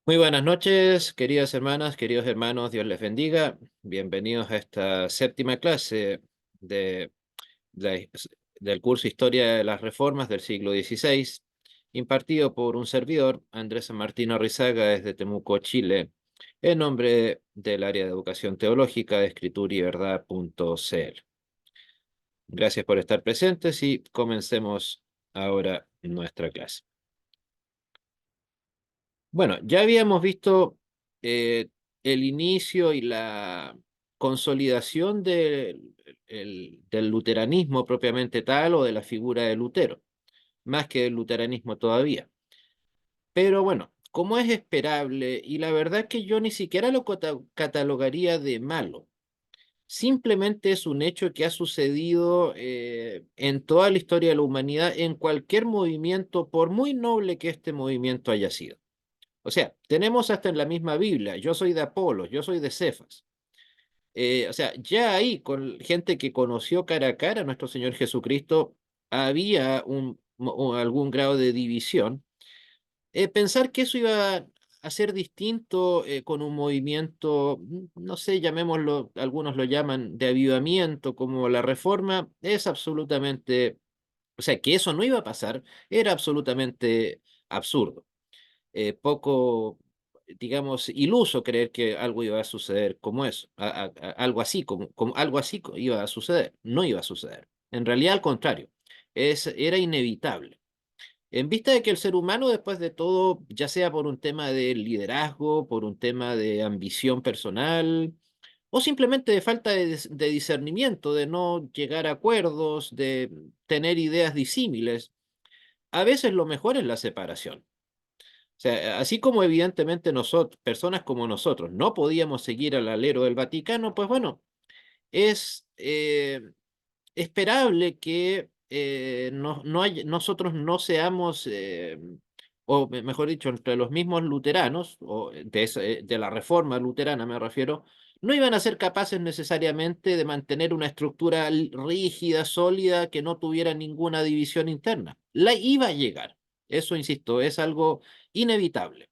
Muy buenas noches, queridas hermanas, queridos hermanos, Dios les bendiga. Bienvenidos a esta séptima clase de, la- del curso Historia de las Reformas del siglo XVI, impartido por un servidor, Andrés Martino Rizaga, desde Temuco, Chile, en nombre del área de Educación Teológica de Escritura y Verdad.cl. Gracias por estar presentes y comencemos ahora nuestra clase. Bueno, ya habíamos visto eh, el inicio y la consolidación del luteranismo propiamente tal o de la figura de Lutero, más que del luteranismo todavía. Pero bueno, como es esperable, y la verdad es que yo ni siquiera lo catalogaría de malo, simplemente es un hecho que ha sucedido en toda la historia de la humanidad, en cualquier movimiento, por muy noble que este movimiento haya sido. O sea, tenemos hasta en la misma Biblia, yo soy de Apolos, yo soy de Cefas. O sea, ya ahí, con gente que conoció cara a cara a nuestro Señor Jesucristo, había algún grado de división. Pensar que eso iba a ser distinto con un movimiento, no sé, llamémoslo, algunos lo llaman de avivamiento, como la Reforma, es absolutamente, o sea, que eso no iba a pasar, era absolutamente absurdo. Poco, digamos, iluso creer que algo iba a suceder como eso, algo así, como algo así iba a suceder. No iba a suceder. En realidad, al contrario, era inevitable. En vista de que el ser humano, después de todo, ya sea por un tema de liderazgo, por un tema de ambición personal, o simplemente de falta de discernimiento, de no llegar a acuerdos, de tener ideas disímiles, a veces lo mejor es la separación. O sea, así como evidentemente nosotros, personas como nosotros, no podíamos seguir al alero del Vaticano, pues bueno, es esperable que nosotros no seamos, mejor dicho, entre los mismos luteranos, de la reforma luterana me refiero, no iban a ser capaces necesariamente de mantener una estructura rígida, sólida, que no tuviera ninguna división interna. La iba a llegar. Eso, insisto, es algo inevitable.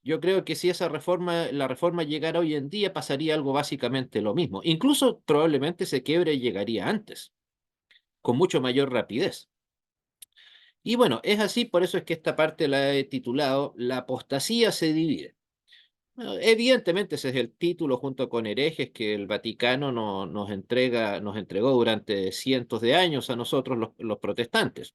Yo creo que si la reforma llegara hoy en día, pasaría algo básicamente lo mismo. Incluso probablemente ese quiebre llegaría antes, con mucho mayor rapidez. Y bueno, es así, por eso es que esta parte la he titulado La apostasía se divide. Bueno, evidentemente ese es el título junto con herejes que el Vaticano nos entregó durante cientos de años a nosotros los protestantes.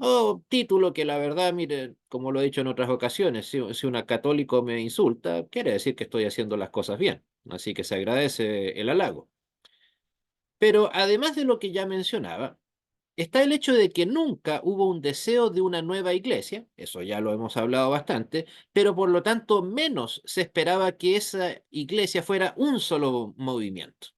Oh, título que la verdad, mire, como lo he dicho en otras ocasiones, si un católico me insulta, quiere decir que estoy haciendo las cosas bien. Así que se agradece el halago. Pero además de lo que ya mencionaba, está el hecho de que nunca hubo un deseo de una nueva iglesia, eso ya lo hemos hablado bastante, pero por lo tanto menos se esperaba que esa iglesia fuera un solo movimiento.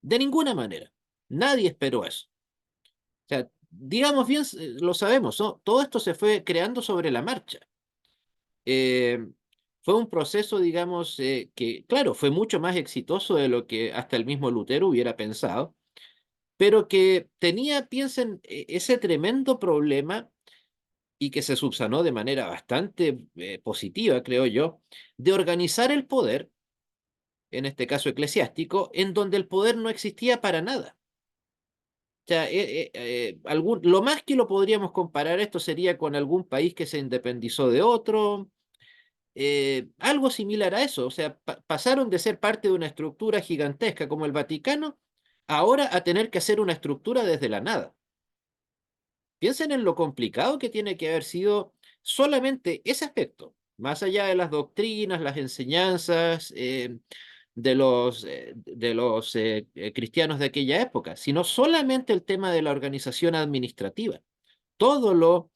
De ninguna manera. Nadie esperó eso. O sea, digamos bien, lo sabemos, ¿no? Todo esto se fue creando sobre la marcha. Eh, Fue un proceso, digamos, que, claro, fue mucho más exitoso de lo que hasta el mismo Lutero hubiera pensado, pero que tenía, piensen, ese tremendo problema y que se subsanó de manera bastante positiva, creo yo, de organizar el poder, en este caso eclesiástico, en donde el poder no existía para nada. O sea, lo más que lo podríamos comparar esto sería con algún país que se independizó de otro, algo similar a eso. O sea, pasaron de ser parte de una estructura gigantesca como el Vaticano, ahora a tener que hacer una estructura desde la nada. Piensen en lo complicado que tiene que haber sido solamente ese aspecto, más allá de las doctrinas, las enseñanzas de los cristianos de aquella época, sino solamente el tema de la organización administrativa, todo lo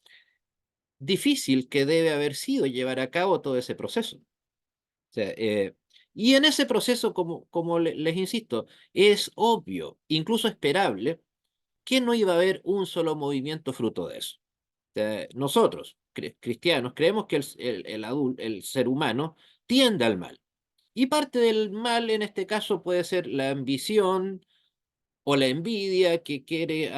difícil que debe haber sido llevar a cabo todo ese proceso. O sea, y en ese proceso, como les insisto, es obvio, incluso esperable, que no iba a haber un solo movimiento fruto de eso. Nosotros, cristianos, creemos que el ser humano tiende al mal. Y parte del mal en este caso puede ser la ambición o la envidia que quiere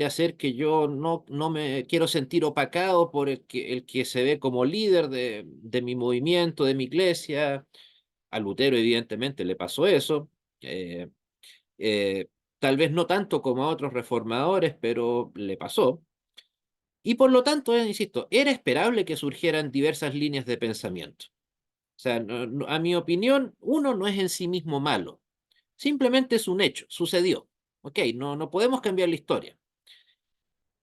hacer que yo no me quiero sentir opacado por el que se ve como líder de mi movimiento, de mi iglesia. A Lutero, evidentemente, le pasó eso. eh, eh, Tal vez no tanto como a otros reformadores, pero le pasó. Y por lo tanto, insisto, era esperable que surgieran diversas líneas de pensamiento. O sea, a mi opinión, uno no es en sí mismo malo, simplemente es un hecho, sucedió. Ok, no podemos cambiar la historia.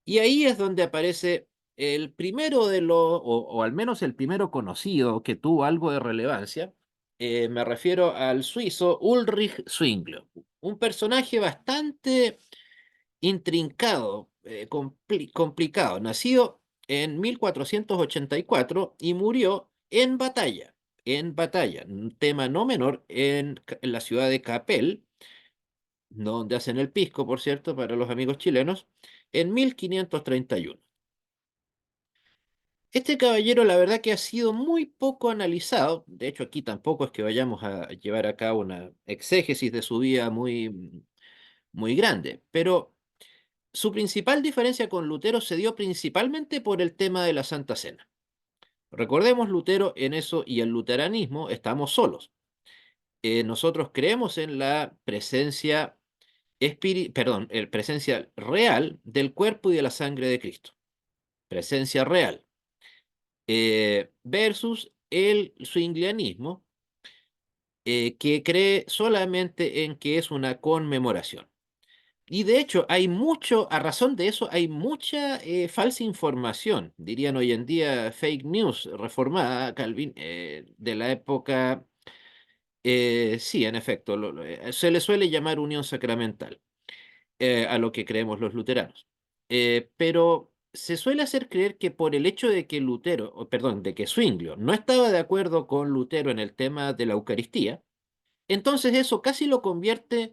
Y ahí es donde aparece el primero o al menos el primero conocido que tuvo algo de relevancia. Me refiero al suizo Ulrich Zwingli, un personaje bastante intrincado, complicado, nacido en 1484 y murió en batalla, un tema no menor en la ciudad de Capel, donde hacen el pisco, por cierto, para los amigos chilenos, en 1531. Este caballero, la verdad que ha sido muy poco analizado, de hecho aquí tampoco es que vayamos a llevar a cabo una exégesis de su vida muy grande, pero su principal diferencia con Lutero se dio principalmente por el tema de la Santa Cena. Recordemos, Lutero en eso y el luteranismo estamos solos. Nosotros creemos en la presencia presencia real del cuerpo y de la sangre de Cristo. Presencia real. Versus el zwinglianismo, que cree solamente en que es una conmemoración. Y de hecho, a razón de eso, hay mucha falsa información, dirían hoy en día fake news reformada, Calvin, de la época, sí, en efecto, se le suele llamar unión sacramental, a lo que creemos los luteranos. Pero se suele hacer creer que por el hecho de que perdón, de que Zwinglio no estaba de acuerdo con Lutero en el tema de la Eucaristía, entonces eso casi lo convierte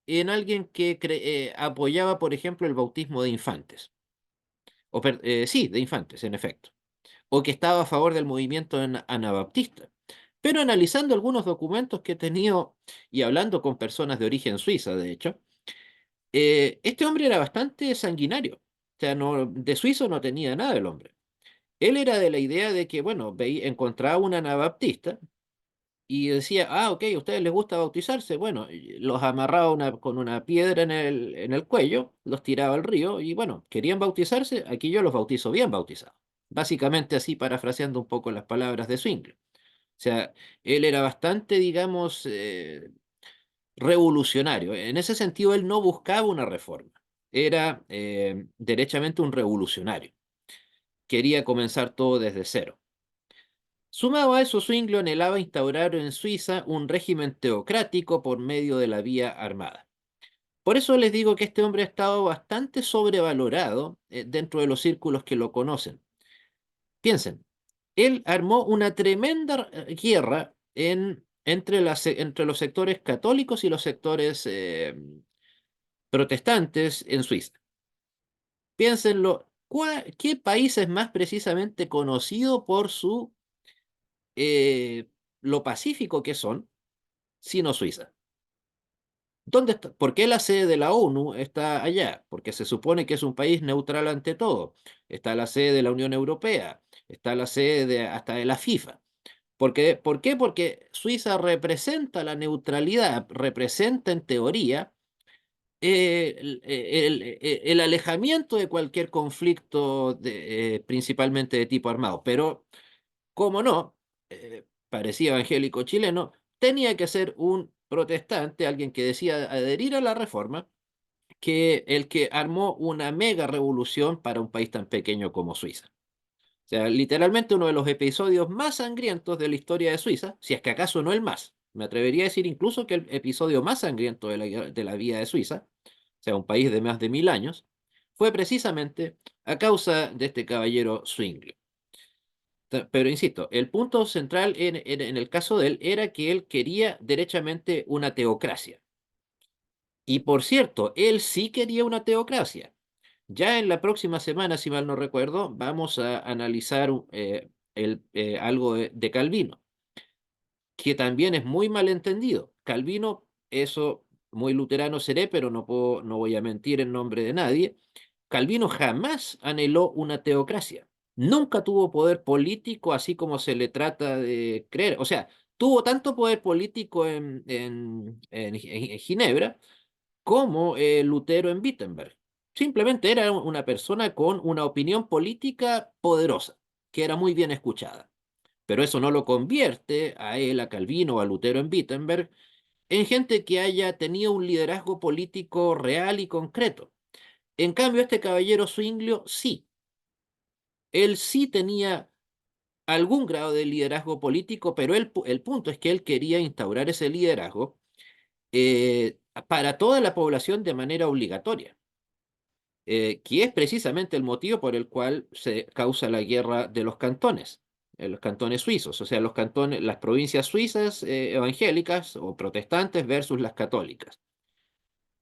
en alguien que apoyaba, por ejemplo, el bautismo de infantes. Sí, de infantes, en efecto. O que estaba a favor del movimiento anabaptista. Pero analizando algunos documentos que he tenido y hablando con personas de origen suiza, de hecho, este hombre era bastante sanguinario. O sea, de suizo no tenía nada el hombre. Él era de la idea de que, bueno, encontraba una anabaptista y decía, ah, ok, ¿a ustedes les gusta bautizarse? Bueno, y los amarraba con una piedra en el cuello, los tiraba al río y bueno, ¿querían bautizarse? Aquí yo los bautizo bien bautizados. Básicamente así, parafraseando un poco las palabras de Zwingli. O sea, él era bastante, digamos, revolucionario. En ese sentido, él no buscaba una reforma. Era derechamente un revolucionario. Quería comenzar todo desde cero. Sumado a eso, Zwingli anhelaba instaurar en Suiza un régimen teocrático por medio de la vía armada. Por eso les digo que este hombre ha estado bastante sobrevalorado dentro de los círculos que lo conocen. Piensen, él armó una tremenda guerra entre los sectores católicos y los sectores protestantes en Suiza. Piénsenlo, ¿qué país es más precisamente conocido por eh, lo pacífico que son, sino Suiza? ¿Dónde está? ¿Por qué la sede de la ONU está allá? Porque se supone que es un país neutral ante todo. Está la sede de la Unión Europea, está la sede hasta de la FIFA. ¿Por qué? Porque Suiza representa la neutralidad, representa en teoría el alejamiento de cualquier conflicto, principalmente de tipo armado. Pero, como no, parecía evangélico chileno, tenía que ser un protestante, alguien que decía adherir a la reforma, que el que armó una mega revolución para un país tan pequeño como Suiza. O sea, literalmente uno de los episodios más sangrientos de la historia de Suiza, si es que acaso no el más. Me atrevería a decir incluso que el episodio más sangriento de la vida de Suiza, o sea, un país de más de 1000 años, fue precisamente a causa de este caballero Zwingli. Pero insisto, el punto central en el caso de él era que él quería derechamente una teocracia. Y por cierto, él sí quería una teocracia. Ya en la próxima semana, si mal no recuerdo, vamos a analizar algo de Calvino, que también es muy mal entendido. Calvino, eso muy luterano seré, pero no voy a mentir en nombre de nadie. Calvino jamás anheló una teocracia. Nunca tuvo poder político así como se le trata de creer. O sea, tuvo tanto poder político en Ginebra como Lutero en Wittenberg. Simplemente era una persona con una opinión política poderosa, que era muy bien escuchada. Pero eso no lo convierte a él, a Calvino o a Lutero en Wittenberg, en gente que haya tenido un liderazgo político real y concreto. En cambio, este caballero Zwinglio sí. Él sí tenía algún grado de liderazgo político, pero el punto es que él quería instaurar ese liderazgo para toda la población de manera obligatoria, que es precisamente el motivo por el cual se causa la guerra de los cantones suizos, o sea, los cantones, las provincias suizas evangélicas o protestantes versus las católicas.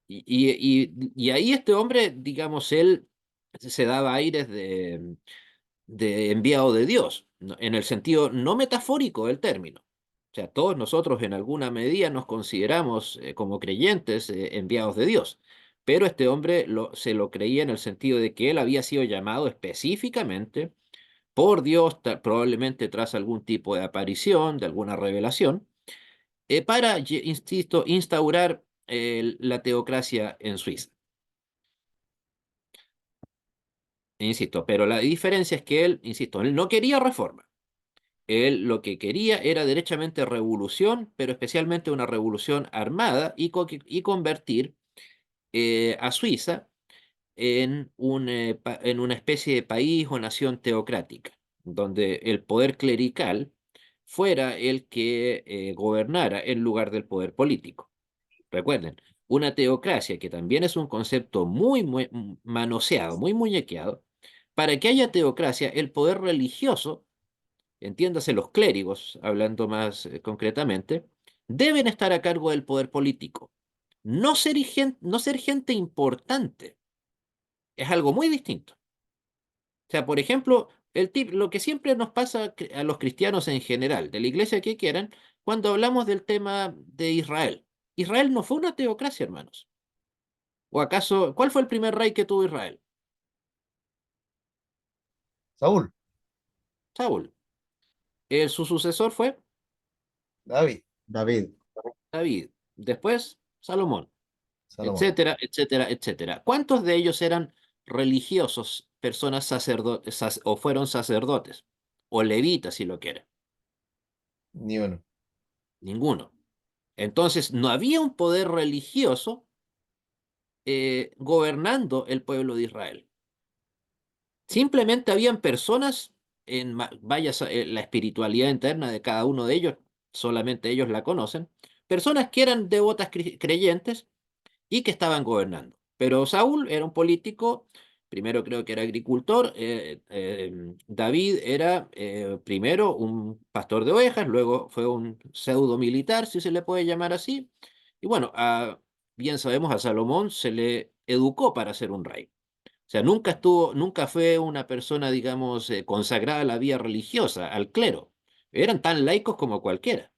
Y ahí este hombre, digamos, él se daba aires de enviado de Dios, en el sentido no metafórico del término. O sea, todos nosotros en alguna medida nos consideramos como creyentes enviados de Dios, pero este hombre se lo creía en el sentido de que él había sido llamado específicamente por Dios, probablemente tras algún tipo de aparición, de alguna revelación, para, insisto, instaurar la teocracia en Suiza. Insisto, pero la diferencia es que él, insisto, él no quería reforma. Él lo que quería era derechamente revolución, pero especialmente una revolución armada y convertir a Suiza en una especie de país o nación teocrática, donde el poder clerical fuera el que gobernara en lugar del poder político. Recuerden, una teocracia, que también es un concepto muy manoseado, muy muñequeado, para que haya teocracia, el poder religioso, entiéndase los clérigos, hablando más concretamente, deben estar a cargo del poder político. No ser gente importante es algo muy distinto. O sea, por ejemplo, lo que siempre nos pasa a los cristianos en general, de la iglesia que quieran, cuando hablamos del tema de Israel. Israel no fue una teocracia, hermanos. ¿O acaso, cuál fue el primer rey que tuvo Israel? Saúl, Saúl. Su sucesor fue David, David, David. Después, Salomón, Salomón. etcétera, etcétera, etcétera. ¿Cuántos de ellos eran religiosos, personas sacerdotes, o fueron sacerdotes? O levitas, si lo quieren. Ni uno. Ninguno. Entonces, no había un poder religioso gobernando el pueblo de Israel. Simplemente habían personas vaya, la espiritualidad interna de cada uno de ellos, solamente ellos la conocen, personas que eran devotas creyentes y que estaban gobernando. Pero Saúl era un político, primero creo que era agricultor, David era primero un pastor de ovejas, luego fue un pseudo militar, si se le puede llamar así, y bueno, bien sabemos, a Salomón se le educó para ser un rey. O sea, nunca fue una persona, digamos, consagrada a la vida religiosa, al clero. Eran tan laicos como cualquiera.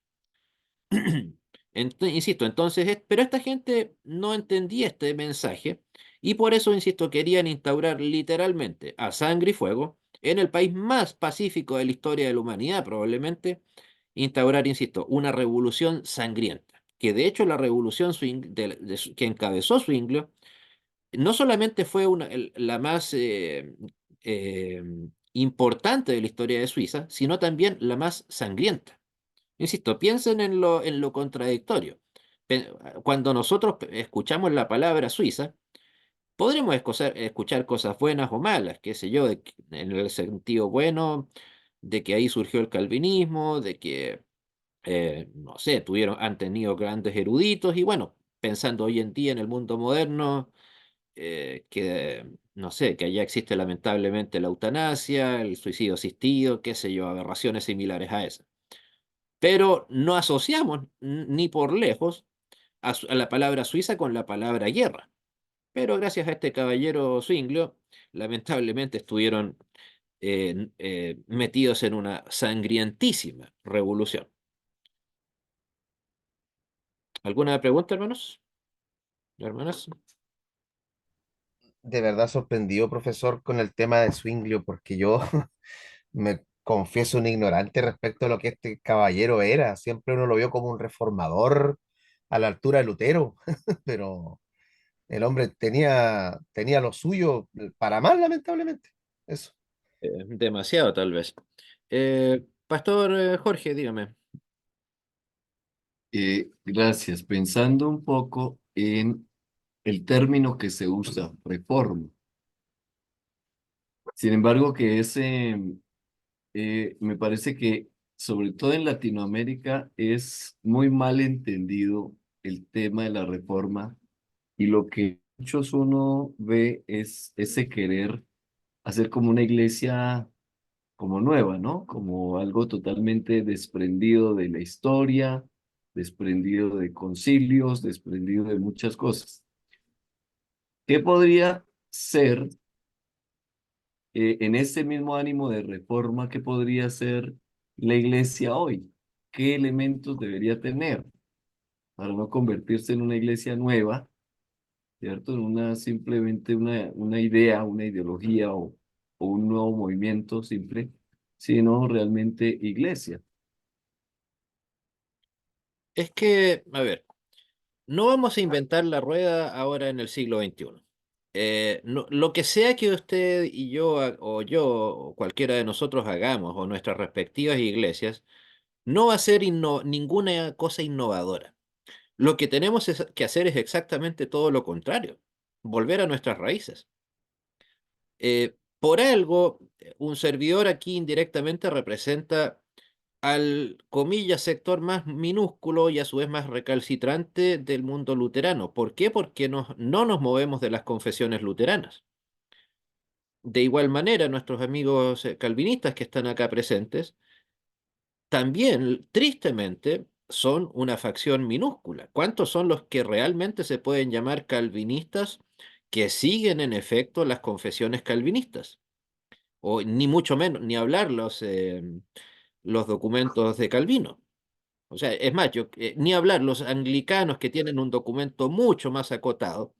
Insisto, entonces, pero esta gente no entendía este mensaje y por eso, insisto, querían instaurar literalmente a sangre y fuego en el país más pacífico de la historia de la humanidad, probablemente, instaurar, insisto, una revolución sangrienta, que de hecho la revolución que encabezó Zwinglio no solamente fue la más eh, importante de la historia de Suiza, sino también la más sangrienta. Insisto, piensen en lo contradictorio. Cuando nosotros escuchamos la palabra Suiza, podremos escuchar cosas buenas o malas, qué sé yo, en el sentido bueno de que ahí surgió el calvinismo, de que, no sé, han tenido grandes eruditos y bueno, pensando hoy en día en el mundo moderno, que, no sé, que allá existe lamentablemente la eutanasia, el suicidio asistido, qué sé yo, aberraciones similares a esas. Pero no asociamos ni por lejos a la palabra Suiza con la palabra guerra. Pero gracias a este caballero Zwinglio, lamentablemente estuvieron metidos en una sangrientísima revolución. ¿Alguna pregunta, hermanos? hermanas. De verdad sorprendido, profesor, con el tema de Zwinglio, porque yo me confieso un ignorante respecto a lo que este caballero era. Siempre uno lo vio como un reformador a la altura de Lutero, pero el hombre tenía lo suyo para mal, lamentablemente. Eso. Demasiado, tal vez. Pastor Jorge, dígame. Gracias. Pensando un poco en el término que se usa, reforma. Sin embargo, me parece que sobre todo en Latinoamérica es muy mal entendido el tema de la reforma y lo que muchos uno ve es ese querer hacer como una iglesia como nueva, ¿no? Como algo totalmente desprendido de la historia, desprendido de concilios, desprendido de muchas cosas. ¿Qué podría ser en ese mismo ánimo de reforma, qué podría ser la iglesia hoy? ¿Qué elementos debería tener para no convertirse en una iglesia nueva, ¿cierto? En simplemente una idea, una ideología o un nuevo movimiento simple, sino realmente iglesia. Es que, a ver, no vamos a inventar la rueda ahora en el siglo XXI. Lo que sea que usted y yo, o yo, o cualquiera de nosotros hagamos, o nuestras respectivas iglesias, no va a ser ninguna cosa innovadora. Lo que tenemos que hacer es exactamente todo lo contrario, volver a nuestras raíces. Por algo, un servidor aquí indirectamente representa al, comillas, sector más minúsculo y a su vez más recalcitrante del mundo luterano. ¿Por qué? Porque no nos movemos de las confesiones luteranas. De igual manera, nuestros amigos calvinistas que están acá presentes, también, tristemente, son una facción minúscula. ¿Cuántos son los que realmente se pueden llamar calvinistas que siguen en efecto las confesiones calvinistas? O ni mucho menos, ni hablar los documentos de Calvino. O sea, es más, ni hablar los anglicanos que tienen un documento mucho más acotado,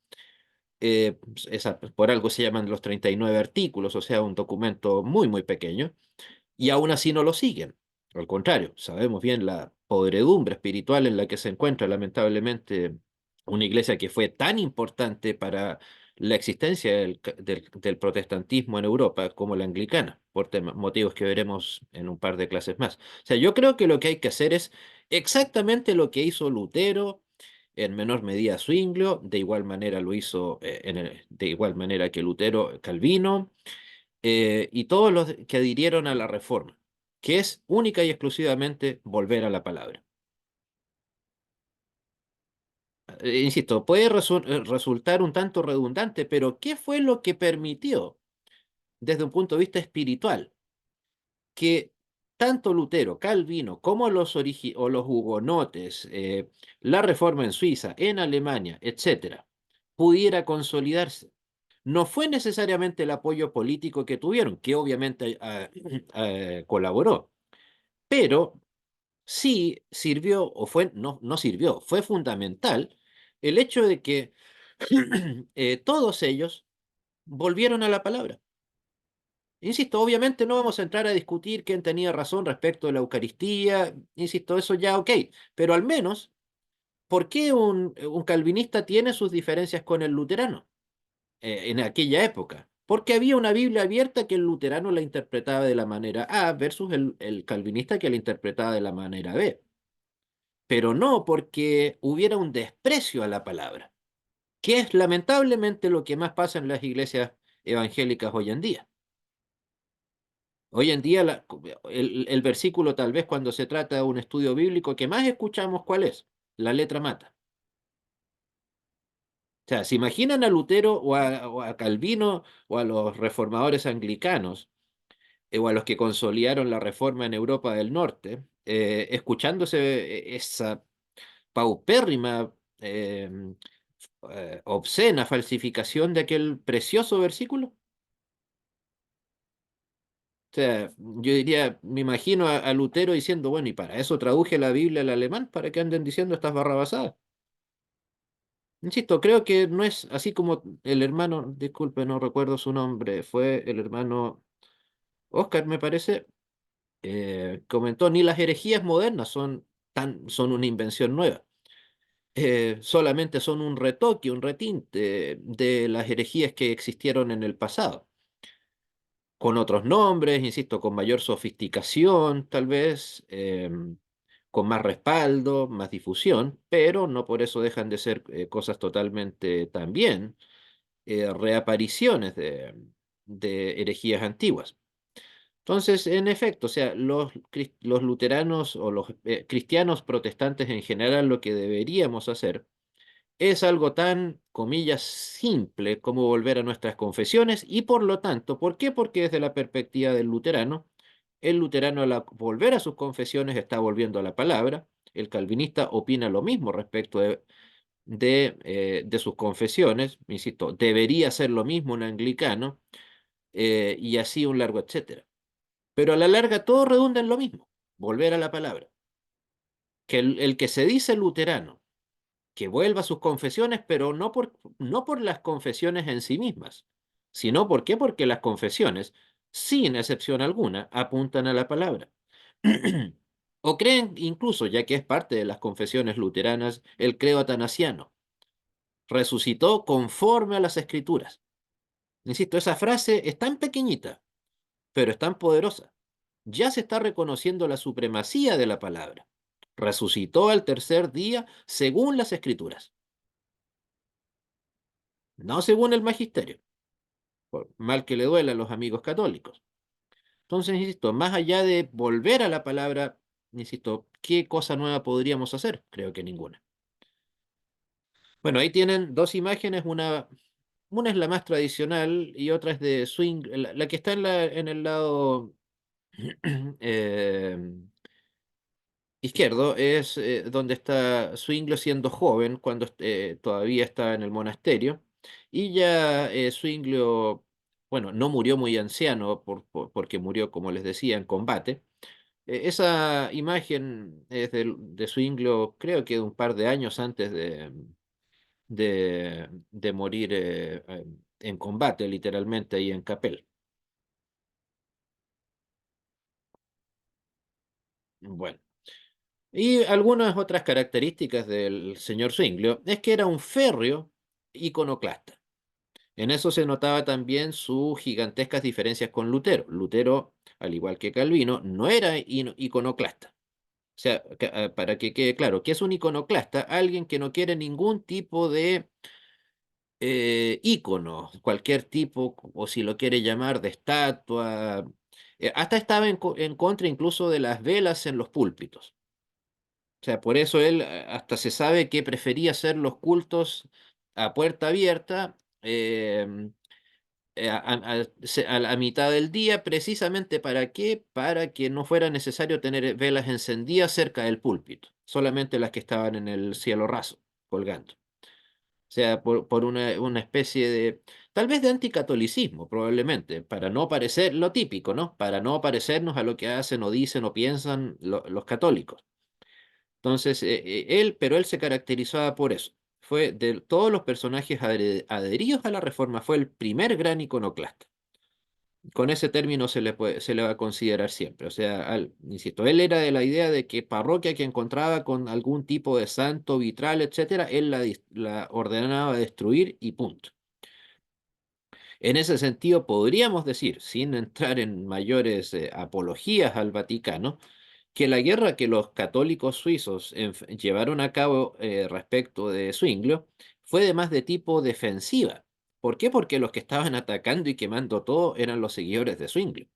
por algo se llaman los 39 artículos, o sea, un documento muy, muy pequeño, y aún así no lo siguen. Al contrario, sabemos bien la podredumbre espiritual en la que se encuentra lamentablemente una iglesia que fue tan importante para la existencia del protestantismo en Europa como la anglicana, por motivos que veremos en un par de clases más. O sea, yo creo que lo que hay que hacer es exactamente lo que hizo Lutero, en menor medida Zwinglio, de igual manera lo hizo, de igual manera que Lutero, Calvino, y todos los que adhirieron a la reforma, que es única y exclusivamente volver a la palabra. Insisto, puede resultar un tanto redundante, pero ¿qué fue lo que permitió, desde un punto de vista espiritual, que tanto Lutero, Calvino, como o los hugonotes, la reforma en Suiza, en Alemania, etcétera, pudiera consolidarse? No fue necesariamente el apoyo político que tuvieron, que obviamente colaboró, pero sí sirvió, o fue, no sirvió, fue fundamental el hecho de que todos ellos volvieron a la palabra. Insisto, obviamente no vamos a entrar a discutir quién tenía razón respecto de la Eucaristía, insisto, eso ya ok, pero al menos, ¿por qué un calvinista tiene sus diferencias con el luterano en aquella época? Porque había una Biblia abierta que el luterano la interpretaba de la manera A versus el calvinista que la interpretaba de la manera B, pero no porque hubiera un desprecio a la palabra, que es lamentablemente lo que más pasa en las iglesias evangélicas hoy en día. Hoy en día el versículo tal vez cuando se trata de un estudio bíblico que más escuchamos, ¿cuál es? La letra mata. O sea, se imaginan a Lutero o a Calvino o a los reformadores anglicanos o a los que consolidaron la reforma en Europa del Norte, escuchándose esa paupérrima, obscena falsificación de aquel precioso versículo. O sea, yo diría, me imagino a Lutero diciendo, bueno, y para eso traduje la Biblia al alemán, para que anden diciendo estas barrabasadas. Insisto, creo que no es así como el hermano, disculpe, no recuerdo su nombre, fue el hermano Oscar, me parece, comentó, ni las herejías modernas son una invención nueva. Solamente son un retoque, un retinte de las herejías que existieron en el pasado, con otros nombres, insisto, con mayor sofisticación, tal vez, con más respaldo, más difusión, pero no por eso dejan de ser cosas totalmente también reapariciones de herejías antiguas. Entonces, en efecto, o sea, los luteranos o los cristianos protestantes en general lo que deberíamos hacer es algo tan, comillas, simple como volver a nuestras confesiones y por lo tanto, ¿por qué? Porque desde la perspectiva del luterano, el luterano al volver a sus confesiones está volviendo a la palabra, el calvinista opina lo mismo respecto de sus confesiones, insisto, debería ser lo mismo un anglicano y así un largo etcétera. Pero a la larga todo redunda en lo mismo, volver a la palabra. Que el que se dice luterano, que vuelva a sus confesiones, pero no por las confesiones en sí mismas, sino ¿por qué? Porque las confesiones, sin excepción alguna, apuntan a la palabra. O creen incluso, ya que es parte de las confesiones luteranas, el credo atanasiano. Resucitó conforme a las escrituras. Insisto, esa frase es tan pequeñita, pero es tan poderosa. Ya se está reconociendo la supremacía de la palabra. Resucitó al tercer día según las escrituras, no según el magisterio, por mal que le duela a los amigos católicos. Entonces, insisto, más allá de volver a la palabra, insisto, ¿qué cosa nueva podríamos hacer? Creo que ninguna. Bueno, ahí tienen dos imágenes, una es la más tradicional y otra es de Swing, la que está en el lado eh, izquierdo es donde está Zwinglio siendo joven, cuando todavía está en el monasterio, y ya Zwinglio, bueno, no murió muy anciano porque murió, como les decía, en combate. Esa imagen es de Zwinglio, creo que un par de años antes de morir en combate, literalmente, ahí en Capel. Bueno. Y algunas otras características del señor Zwinglio es que era un férreo iconoclasta. En eso se notaba también sus gigantescas diferencias con Lutero. Lutero, al igual que Calvino, no era iconoclasta. O sea, para que quede claro, ¿qué es un iconoclasta? Alguien que no quiere ningún tipo de ícono, cualquier tipo, o si lo quiere llamar, de estatua. Hasta estaba en contra incluso de las velas en los púlpitos. O sea, por eso él hasta se sabe que prefería hacer los cultos a puerta abierta a la mitad del día, precisamente ¿para qué? Para que no fuera necesario tener velas encendidas cerca del púlpito, solamente las que estaban en el cielo raso, colgando. O sea, por una especie de, tal vez de anticatolicismo, probablemente, para no parecer lo típico, ¿no? Para no parecernos a lo que hacen o dicen o piensan los católicos. Entonces, pero él se caracterizaba por eso. Fue de todos los personajes adheridos a la Reforma, fue el primer gran iconoclasta. Con ese término se le va a considerar siempre. O sea, insisto, él era de la idea de que parroquia que encontraba con algún tipo de santo, vitral, etcétera, él la ordenaba destruir y punto. En ese sentido, podríamos decir, sin entrar en mayores apologías al Vaticano, que la guerra que los católicos suizos llevaron a cabo respecto de Zwinglio fue de más de tipo defensiva. ¿Por qué? Porque los que estaban atacando y quemando todo eran los seguidores de Zwinglio.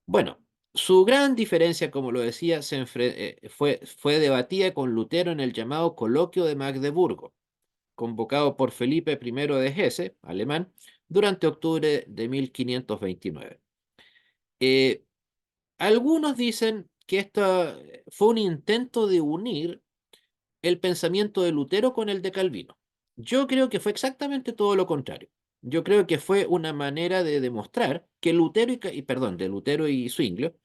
Bueno, su gran diferencia, como lo decía, fue debatida con Lutero en el llamado Coloquio de Magdeburgo, convocado por Felipe I de Hesse, alemán, durante octubre de 1529. Eh, Algunos dicen que esto fue un intento de unir el pensamiento de Lutero con el de Calvino. Yo creo que fue exactamente todo lo contrario. Yo creo que fue una manera de demostrar que perdón, de Lutero y Zwinglio,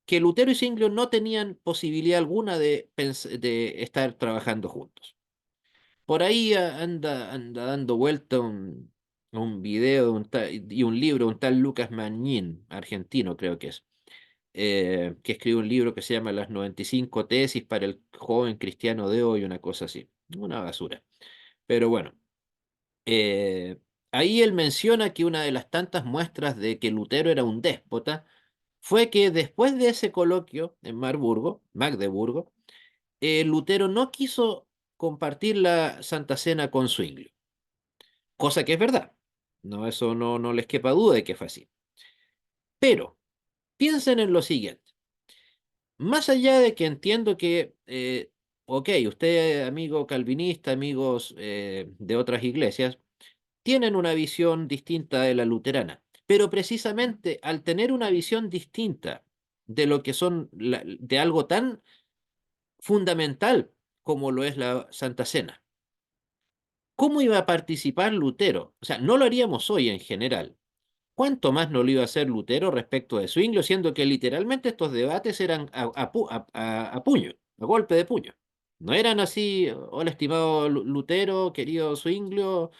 que Lutero y Zwinglio no tenían posibilidad alguna de estar trabajando juntos. Por ahí anda dando vuelta un video y un libro, un tal Lucas Magnin, argentino creo que es, que escribe un libro que se llama Las 95 tesis para el joven cristiano de hoy, una cosa así, una basura. Pero bueno, eh, ahí él menciona que una de las tantas muestras de que Lutero era un déspota fue que después de ese coloquio en Magdeburgo, Lutero no quiso compartir la Santa Cena con Zwinglio, cosa que es verdad. No, eso no les quepa duda de que fue así. Pero piensen en lo siguiente. Más allá de que entiendo que, ok, usted, amigo calvinista, amigos de otras iglesias, tienen una visión distinta de la luterana, pero precisamente al tener una visión distinta de lo que de algo tan fundamental como lo es la Santa Cena, ¿cómo iba a participar Lutero? O sea, no lo haríamos hoy en general. ¿Cuánto más no lo iba a hacer Lutero respecto de Zwinglio, siendo que literalmente estos debates eran a puño, a golpe de puño? No eran así, hola estimado Lutero, querido Zwinglio,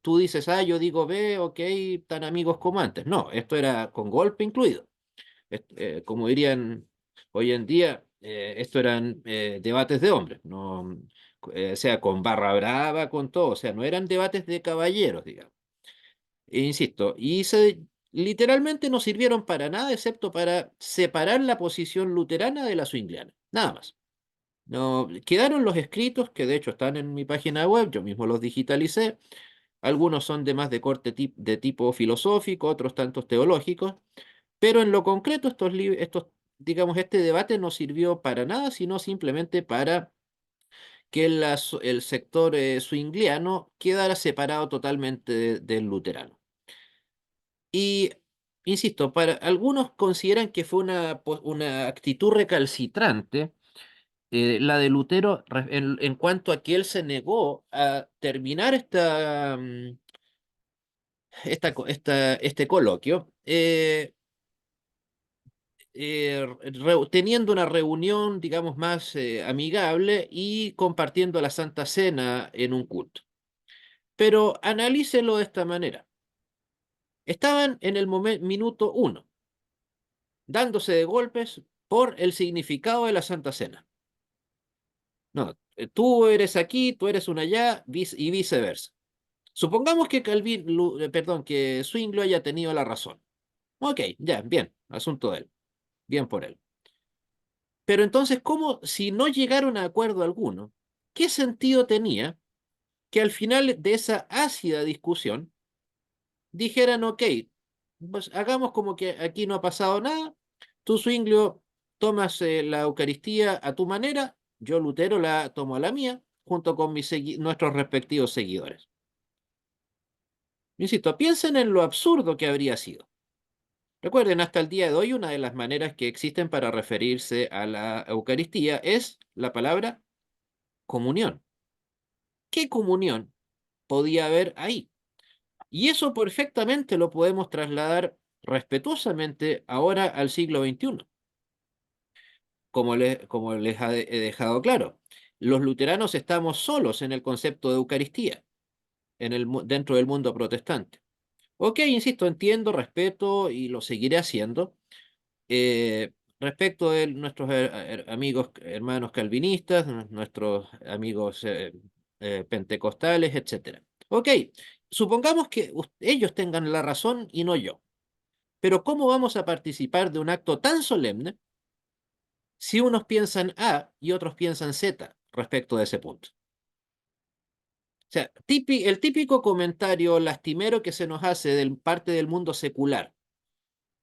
tú dices A, yo digo B, ok, tan amigos como antes. No, esto era con golpe incluido. Como dirían hoy en día, esto eran debates de hombres, no, o sea, con barra brava, con todo, o sea, no eran debates de caballeros, digamos. E insisto, literalmente no sirvieron para nada excepto para separar la posición luterana de la zwingliana, nada más. No, quedaron los escritos, que de hecho están en mi página web, yo mismo los digitalicé. Algunos son de más de corte de tipo filosófico, otros tantos teológicos, pero en lo concreto digamos, este debate no sirvió para nada, sino simplemente para que el sector zwingliano quedara separado totalmente del luterano. Y, insisto, para algunos consideran que fue una actitud recalcitrante la de Lutero en cuanto a que él se negó a terminar este coloquio, teniendo una reunión, digamos, más amigable y compartiendo la Santa Cena en un culto. Pero analícelo de esta manera. Estaban en el minuto uno, dándose de golpes por el significado de la Santa Cena. No, tú eres aquí, tú eres un allá, y viceversa. Supongamos que perdón, que Zwinglio haya tenido la razón. Ok, ya, bien, asunto de él, bien por él. Pero entonces, ¿cómo, si no llegaron a acuerdo alguno, qué sentido tenía que al final de esa ácida discusión dijeran, ok, pues hagamos como que aquí no ha pasado nada, tú, Zwinglio, tomas la Eucaristía a tu manera, yo, Lutero, la tomo a la mía, junto con nuestros respectivos seguidores? Insisto, piensen en lo absurdo que habría sido. Recuerden, hasta el día de hoy, una de las maneras que existen para referirse a la Eucaristía es la palabra comunión. ¿Qué comunión podía haber ahí? Y eso perfectamente lo podemos trasladar respetuosamente ahora al siglo XXI. Como les he dejado claro, los luteranos estamos solos en el concepto de Eucaristía dentro del mundo protestante. Ok, insisto, entiendo, respeto y lo seguiré haciendo. Respecto de nuestros amigos, hermanos calvinistas, nuestros amigos pentecostales, etcétera. Ok, supongamos que ellos tengan la razón y no yo. Pero ¿cómo vamos a participar de un acto tan solemne si unos piensan A y otros piensan Z respecto de ese punto? O sea, el típico comentario lastimero que se nos hace de parte del mundo secular.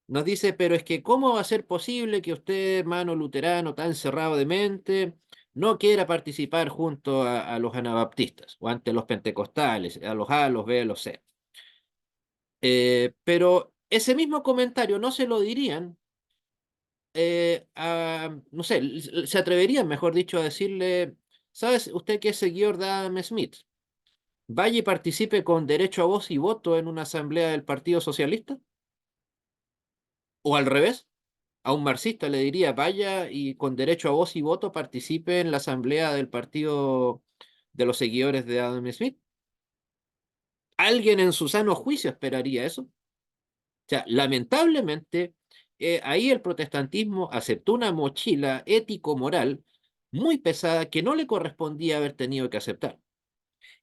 Nos dice, pero es que ¿cómo va a ser posible que usted, hermano luterano, tan cerrado de mente, no quiera participar junto a los anabaptistas o ante los pentecostales, a los A, los B, los C? Pero ese mismo comentario no se lo dirían no sé, se atreverían, mejor dicho, a decirle, ¿sabes usted que es seguidor de Adam Smith? Vaya y participe con derecho a voz y voto en una asamblea del Partido Socialista. O al revés, a un marxista le diría, vaya y con derecho a voz y voto participe en la asamblea del Partido de los seguidores de Adam Smith. ¿Alguien en su sano juicio esperaría eso? O sea, lamentablemente, ahí el protestantismo aceptó una mochila ético-moral muy pesada que no le correspondía haber tenido que aceptar.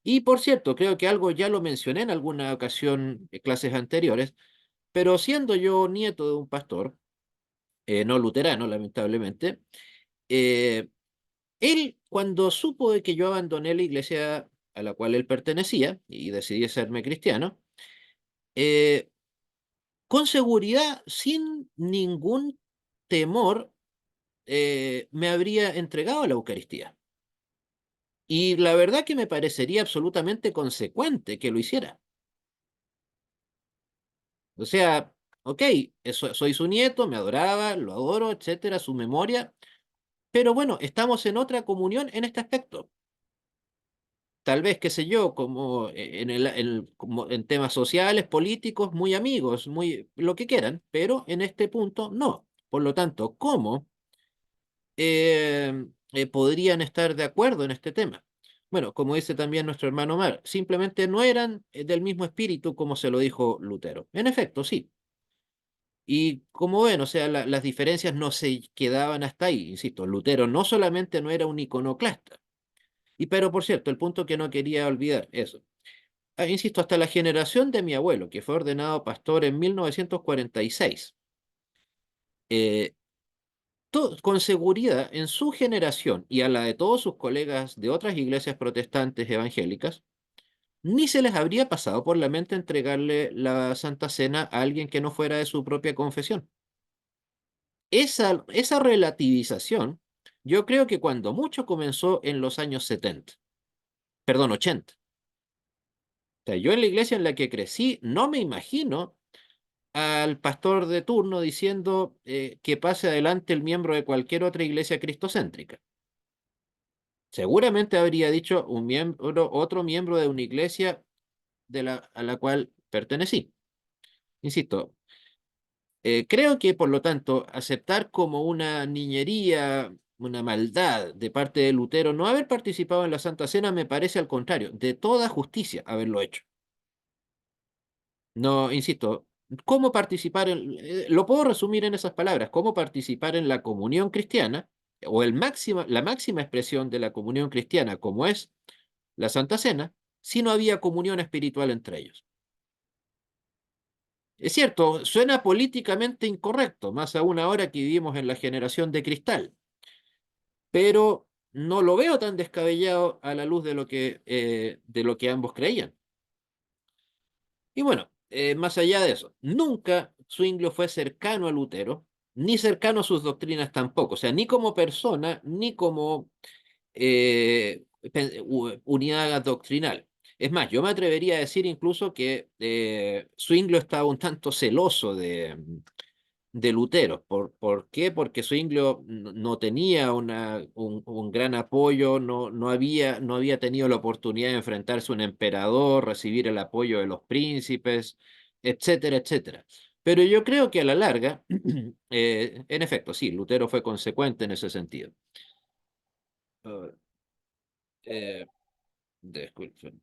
Y por cierto, creo que algo ya lo mencioné en alguna ocasión en clases anteriores, pero siendo yo nieto de un pastor, no luterano, lamentablemente, eh, él, cuando supo de que yo abandoné la iglesia a la cual él pertenecía y decidí serme cristiano, eh, con seguridad, sin ningún temor, me habría entregado a la Eucaristía. Y la verdad que me parecería absolutamente consecuente que lo hiciera. O sea, ok, soy su nieto, me adoraba, lo adoro, etcétera, su memoria, pero bueno, estamos en otra comunión en este aspecto. Tal vez, qué sé yo, como como en temas sociales, políticos, muy amigos, muy lo que quieran, pero en este punto no. Por lo tanto, ¿cómo podrían estar de acuerdo en este tema? Bueno, como dice también nuestro hermano Mar, simplemente no eran del mismo espíritu como se lo dijo Lutero. En efecto, sí. Y como ven, o sea, las diferencias no se quedaban hasta ahí. Insisto, Lutero no solamente no era un iconoclasta, y pero por cierto, el punto que no quería olvidar, eso. Insisto, hasta la generación de mi abuelo, que fue ordenado pastor en 1946, eh, con seguridad en su generación y a la de todos sus colegas de otras iglesias protestantes evangélicas, ni se les habría pasado por la mente entregarle la Santa Cena a alguien que no fuera de su propia confesión. Esa relativización, yo creo que cuando mucho comenzó en los años 70, perdón, 80. O sea, yo en la iglesia en la que crecí no me imagino al pastor de turno diciendo que pase adelante el miembro de cualquier otra iglesia cristocéntrica. Seguramente habría dicho un miembro, otro miembro de una iglesia a la cual pertenecí. Insisto, creo que por lo tanto aceptar como una niñería, una maldad de parte de Lutero no haber participado en la Santa Cena me parece al contrario, de toda justicia haberlo hecho. No, insisto, ¿cómo participar lo puedo resumir en esas palabras, cómo participar en la comunión cristiana o la máxima expresión de la comunión cristiana como es la Santa Cena si no había comunión espiritual entre ellos? Es cierto, suena políticamente incorrecto, más aún ahora que vivimos en la generación de cristal, pero no lo veo tan descabellado a la luz de lo que ambos creían. Y bueno, más allá de eso, nunca Zwinglio fue cercano a Lutero, ni cercano a sus doctrinas tampoco, o sea, ni como persona, ni como unidad doctrinal. Es más, yo me atrevería a decir incluso que Zwinglio estaba un tanto celoso de Lutero. ¿Por qué? Porque Zwinglio no tenía un gran apoyo, no había tenido la oportunidad de enfrentarse a un emperador, recibir el apoyo de los príncipes, etcétera, etcétera. Pero yo creo que a la larga, en efecto, sí, Lutero fue consecuente en ese sentido. Uh, eh, disculpen.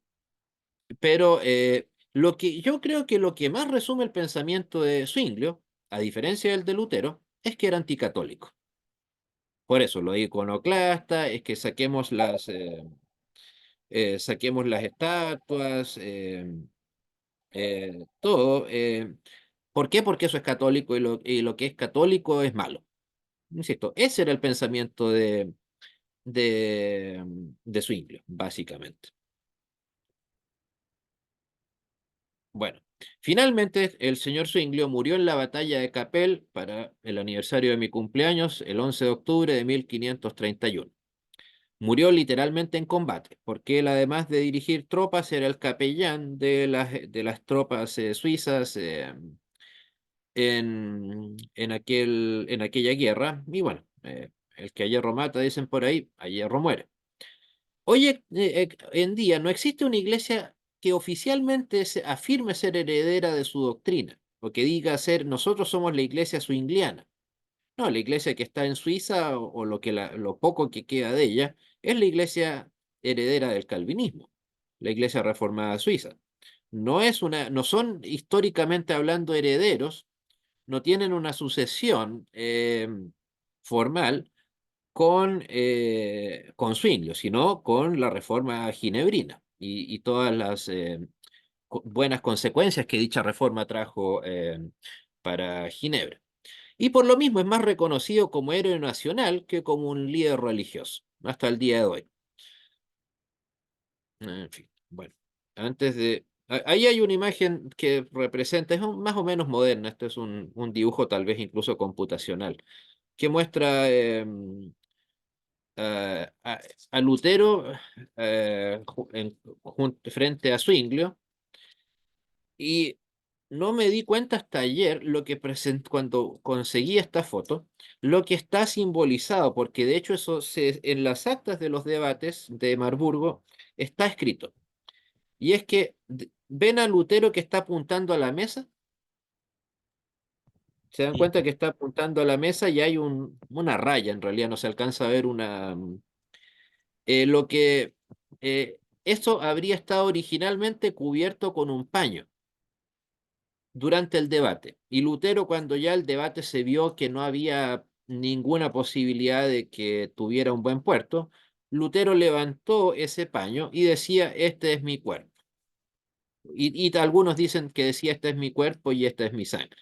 Pero yo creo que lo que más resume el pensamiento de Zwinglio, a diferencia del de Lutero, es que era anticatólico. Por eso, lo iconoclasta es que saquemos las estatuas, todo. ¿Por qué? Porque eso es católico y lo que es católico es malo. Insisto, ese era el pensamiento de Zwinglio, básicamente. Bueno, finalmente el señor Zwinglio murió en la batalla de Capel para el aniversario de mi cumpleaños, el 11 de octubre de 1531. Murió literalmente en combate, porque él, además de dirigir tropas, era el capellán de las tropas suizas en aquella guerra. Y bueno, el que a hierro mata, dicen por ahí, a hierro muere. Hoy en día no existe una iglesia que oficialmente afirme ser heredera de su doctrina, o que diga ser nosotros somos la iglesia zwingliana. No, la iglesia que está en Suiza o lo poco que queda de ella es la iglesia heredera del calvinismo, la Iglesia Reformada Suiza. No son históricamente hablando herederos, no tienen una sucesión formal con Zwinglio, sino con la reforma ginebrina y todas las buenas consecuencias que dicha reforma trajo para Ginebra. Y por lo mismo es más reconocido como héroe nacional que como un líder religioso, hasta el día de hoy. En fin, bueno, Ahí hay una imagen que representa, más o menos moderna, esto es un dibujo tal vez incluso computacional, que muestra a Lutero frente a Zwinglio, y no me di cuenta hasta ayer cuando conseguí esta foto, lo que está simbolizado, porque de hecho en las actas de los debates de Marburgo está escrito. Y es que ven a Lutero que está apuntando a la mesa, se dan Sí. cuenta que está apuntando a la mesa y hay una raya, en realidad no se alcanza a ver lo que eso habría estado originalmente cubierto con un paño durante el debate. Y Lutero, cuando ya el debate se vio que no había ninguna posibilidad de que tuviera un buen puerto, Lutero levantó ese paño y decía, este es mi cuerpo. Y algunos dicen que decía, este es mi cuerpo y esta es mi sangre.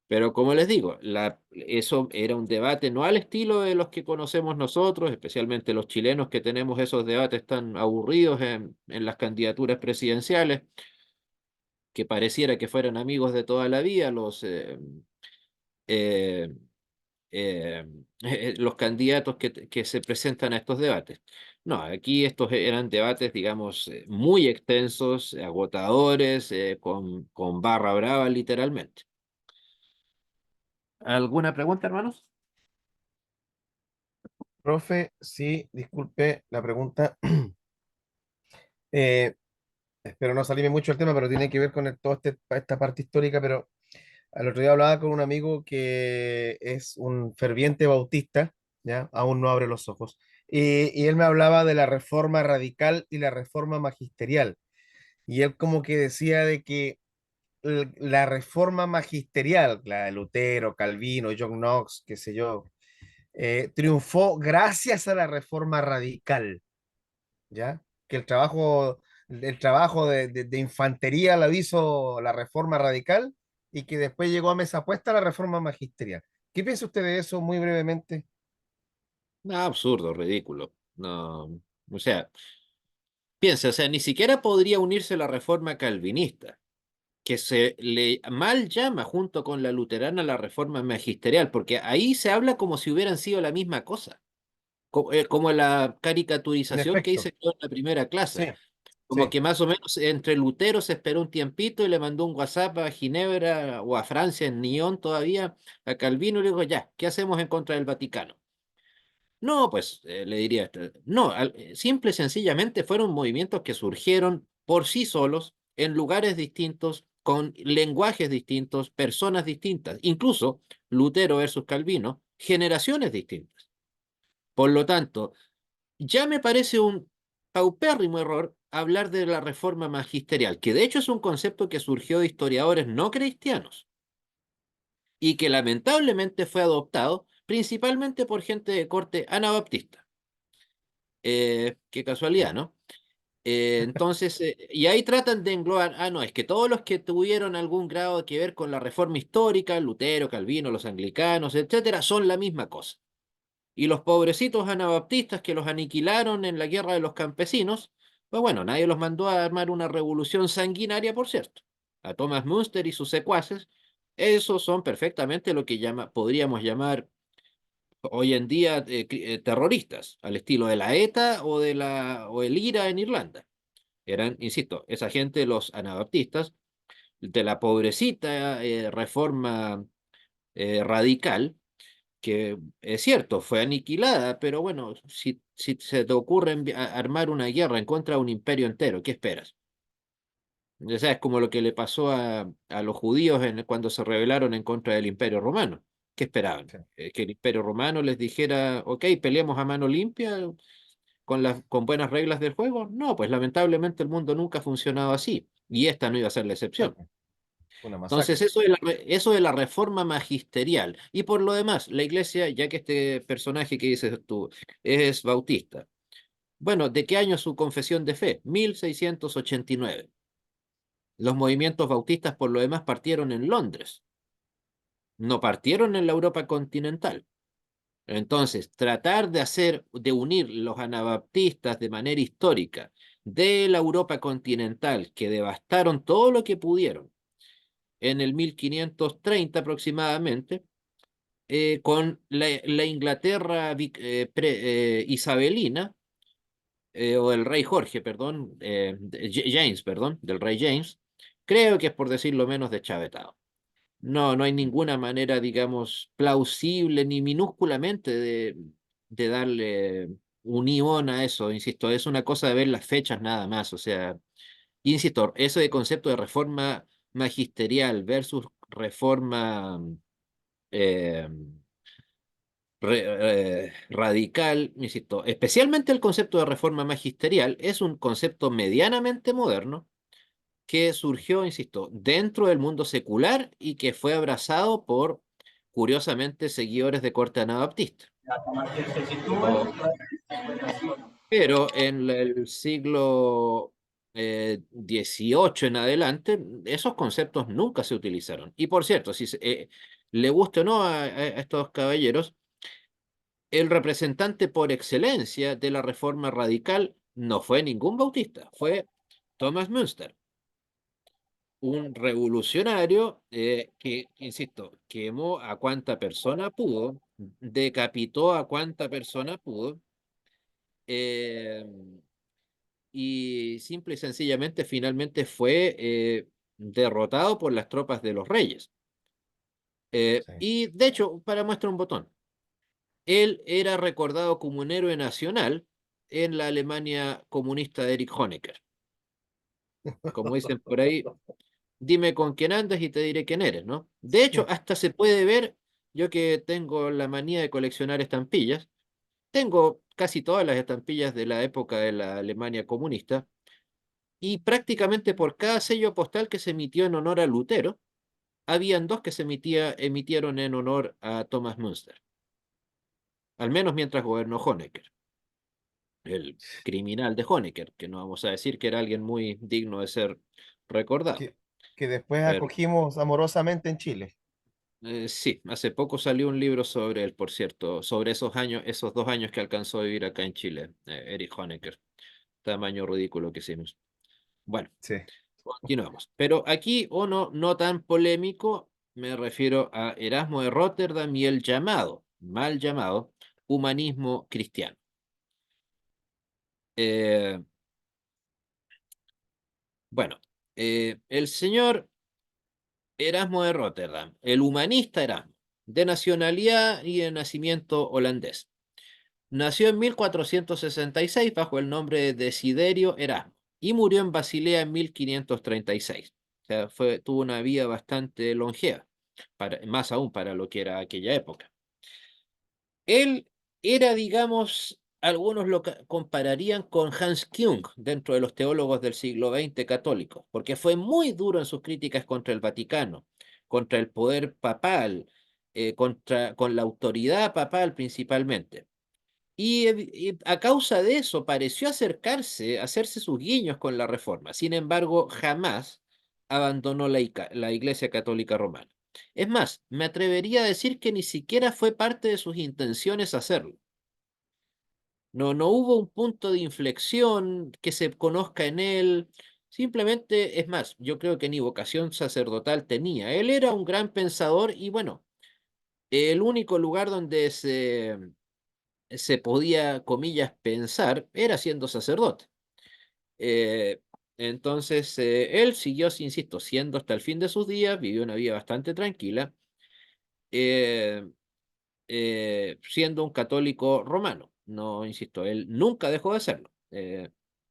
Pero como les digo, eso era un debate no al estilo de los que conocemos nosotros, especialmente los chilenos que tenemos esos debates tan aburridos en las candidaturas presidenciales, que pareciera que fueran amigos de toda la vida, eh, eh, los candidatos que se presentan a estos debates. No, aquí estos eran debates, digamos, muy extensos, agotadores, con barra brava, literalmente. ¿Alguna pregunta, hermanos? Profe, sí, disculpe la pregunta. Eh, Espero no salirme mucho del tema, pero tiene que ver con toda esta parte histórica. Pero al otro día hablaba con un amigo que es un ferviente bautista, ¿ya? Aún no abre los ojos. Y él me hablaba de la reforma radical y la reforma magisterial. Y él como que decía de que la reforma magisterial, la de Lutero, Calvino, John Knox, qué sé yo, triunfó gracias a la reforma radical, ¿ya? Que el trabajo de infantería lo hizo la reforma radical y que después llegó a mesa puesta la reforma magisterial. ¿Qué piensa usted de eso muy brevemente? No, absurdo, ridículo. No, o sea, piensa, o sea, ni siquiera podría unirse la reforma calvinista, que se le mal llama junto con la luterana la reforma magisterial, porque ahí se habla como si hubieran sido la misma cosa, como la En caricaturización que efecto, hice yo en la primera sí, clase. Como sí. que más o menos entre Lutero se esperó un tiempito y le mandó un WhatsApp a Ginebra o a Francia, en Nyon todavía, a Calvino y le dijo, ya, ¿qué hacemos en contra del Vaticano? No, pues le diría, no, simple y sencillamente fueron movimientos que surgieron por sí solos en lugares distintos, con lenguajes distintos, personas distintas, incluso Lutero versus Calvino, generaciones distintas. Por lo tanto, ya me parece un paupérrimo error hablar de la reforma magisterial, que de hecho es un concepto que surgió de historiadores no cristianos y que lamentablemente fue adoptado principalmente por gente de corte anabaptista. Qué casualidad, ¿no? Entonces, y ahí tratan de englobar, no, es que todos los que tuvieron algún grado que ver con la reforma histórica, Lutero, Calvino, los anglicanos, etcétera, son la misma cosa. Y los pobrecitos anabaptistas que los aniquilaron en la guerra de los campesinos, pues bueno, nadie los mandó a armar una revolución sanguinaria, por cierto. A Thomas Munster y sus secuaces, esos son perfectamente lo que podríamos llamar hoy en día terroristas, al estilo de la ETA o el IRA en Irlanda. Eran, insisto, esa gente, los anabaptistas, de la pobrecita reforma radical, que es cierto, fue aniquilada, pero bueno, si se te ocurre armar una guerra en contra de un imperio entero, ¿qué esperas? O sea, es como lo que le pasó a los judíos cuando se rebelaron en contra del imperio romano. ¿Qué esperaban? Sí. Que el imperio romano les dijera, ok, peleemos a mano limpia. con buenas reglas del juego? No, pues lamentablemente el mundo nunca ha funcionado así, y esta no iba a ser la excepción. Una Entonces, masacre. eso de la reforma magisterial. Y por lo demás, la iglesia, ya que este personaje que dices tú es bautista, bueno, ¿de qué año es su confesión de fe? 1689. Los movimientos bautistas, por lo demás, partieron en Londres, no partieron en la Europa continental. Entonces, tratar de unir los anabaptistas de manera histórica de la Europa continental, que devastaron todo lo que pudieron en el 1530 aproximadamente, con la Inglaterra isabelina, o el rey Jorge, perdón, James, perdón, del rey James, creo que es por decirlo menos deschavetado. No, no hay ninguna manera, digamos, plausible ni minúsculamente de darle unión a eso, insisto, es una cosa de ver las fechas nada más, o sea, insisto, eso de concepto de reforma magisterial versus reforma eh, radical, insisto, especialmente el concepto de reforma magisterial es un concepto medianamente moderno que surgió, insisto, dentro del mundo secular y que fue abrazado por, curiosamente, seguidores de corte anabaptista. Pero, pero en el siglo XVIII en adelante, esos conceptos nunca se utilizaron. Y por cierto, si le guste o no a estos caballeros, el representante por excelencia de la reforma radical no fue ningún bautista, fue Thomas Münster, un revolucionario que, insisto, quemó a cuanta persona pudo, decapitó a cuanta persona pudo, eh, y simple y sencillamente finalmente fue derrotado por las tropas de los reyes. Sí. Y de hecho, para muestra un botón, él era recordado como un héroe nacional en la Alemania comunista de Erich Honecker. Como dicen por ahí, dime con quién andas y te diré quién eres, ¿no? De hecho, hasta se puede ver, yo que tengo la manía de coleccionar estampillas, tengo casi todas las estampillas de la época de la Alemania comunista, y prácticamente por cada sello postal que se emitió en honor a Lutero, habían dos que emitieron en honor a Thomas Münster, al menos mientras gobernó Honecker, el criminal de Honecker, que no vamos a decir que era alguien muy digno de ser recordado. Que, que después Pero acogimos amorosamente en Chile. sí, hace poco salió un libro sobre él, por cierto, sobre esos años, esos 2 años que alcanzó a vivir acá en Chile, Erich Honecker. Tamaño ridículo que hicimos. Bueno, Sí. continuamos. Pero aquí uno no tan polémico, me refiero a Erasmo de Rotterdam y el llamado, mal llamado, humanismo cristiano. Eh, bueno, el señor Erasmo de Rotterdam, el humanista Erasmo, de nacionalidad y de nacimiento holandés. Nació en 1466 bajo el nombre de Desiderio Erasmo y murió en Basilea en 1536. O sea, tuvo una vida bastante longeva, más aún para lo que era aquella época. Él era, digamos, algunos lo compararían con Hans Küng dentro de los teólogos del siglo XX católicos, porque fue muy duro en sus críticas contra el Vaticano, contra el poder papal, con la autoridad papal principalmente. Y a causa de eso pareció acercarse, hacerse sus guiños con la reforma. Sin embargo, jamás abandonó la Iglesia Católica Romana. Es más, me atrevería a decir que ni siquiera fue parte de sus intenciones hacerlo. No, no hubo un punto de inflexión que se conozca en él. Simplemente, es más, yo creo que ni vocación sacerdotal tenía. Él era un gran pensador y bueno, el único lugar donde se podía, comillas, pensar, era siendo sacerdote. Eh, entonces, él siguió, insisto, siendo hasta el fin de sus días, vivió una vida bastante tranquila, eh, siendo un católico romano. No, insisto, él nunca dejó de serlo.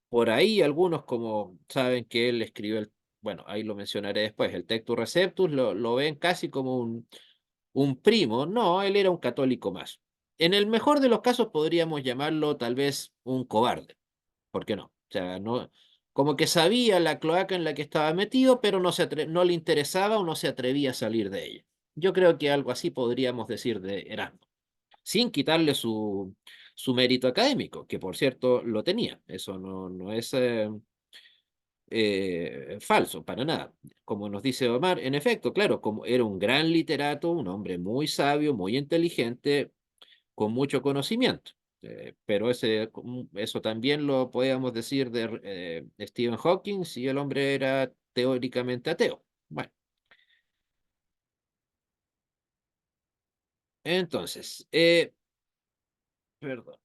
Por ahí algunos, como saben que él escribió bueno, ahí lo mencionaré después, el Tectus Receptus, lo ven casi como un primo. No, él era un católico más. en el mejor de los casos podríamos llamarlo tal vez un cobarde, ¿por qué no? O sea, no, como que sabía la cloaca en la que estaba metido, pero no le interesaba o no se atrevía a salir de ella. Yo creo que algo así podríamos decir de Erasmo, sin quitarle su mérito académico, que por cierto lo tenía. Eso no es falso, para nada. Como nos dice Omar, en efecto, claro, como era un gran literato, un hombre muy sabio, muy inteligente, con mucho conocimiento. Pero eso también lo podíamos decir de Stephen Hawking si el hombre era teóricamente ateo. Bueno, entonces, perdón.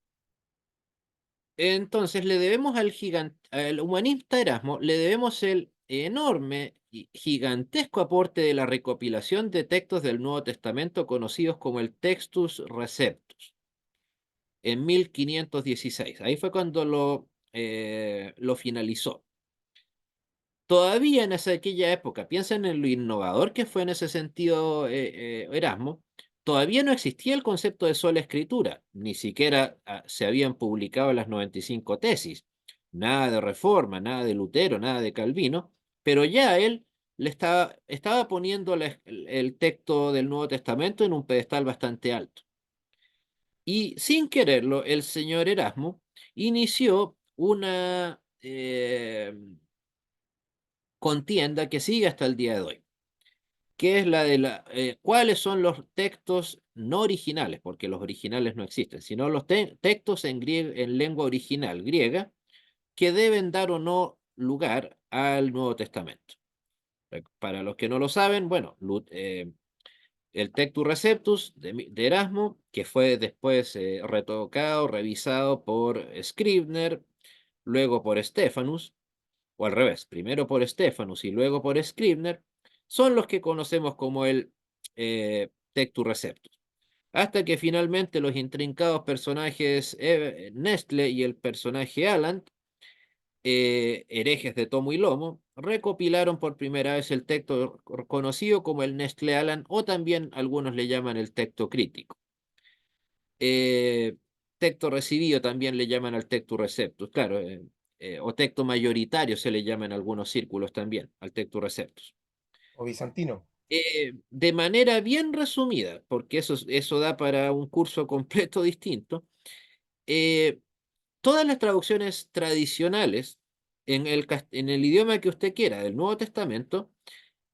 Entonces le debemos al humanista Erasmo, le debemos el enorme y gigantesco aporte de la recopilación de textos del Nuevo Testamento conocidos como el Textus Receptus en 1516. Ahí fue cuando lo finalizó. Todavía en aquella época, piensen en lo innovador que fue en ese sentido Erasmo, todavía no existía el concepto de sola escritura, ni siquiera se habían publicado las 95 tesis, nada de Reforma, nada de Lutero, nada de Calvino, pero ya él estaba poniendo el texto del Nuevo Testamento en un pedestal bastante alto. Y sin quererlo, el señor Erasmo inició una contienda que sigue hasta el día de hoy, que es la de cuáles son los textos no originales, porque los originales no existen, sino los textos en lengua original griega que deben dar o no lugar al Nuevo Testamento. Para los que no lo saben, bueno, el Textus Receptus de Erasmo, que fue después retocado, revisado por Scribner, luego por Stephanus, o al revés, primero por Stephanus y luego por Scribner, son los que conocemos como el Textus Receptus. Hasta que finalmente los intrincados personajes Nestle y el personaje Alan, herejes de tomo y lomo, recopilaron por primera vez el texto conocido como el Nestle Alan, o también algunos le llaman el texto crítico. Texto recibido también le llaman al Textus Receptus, claro, o texto mayoritario se le llama en algunos círculos también, al Textus Receptus. O bizantino. De manera bien resumida, porque eso da para un curso completo distinto, eh, todas las traducciones tradicionales en el idioma que usted quiera del Nuevo Testamento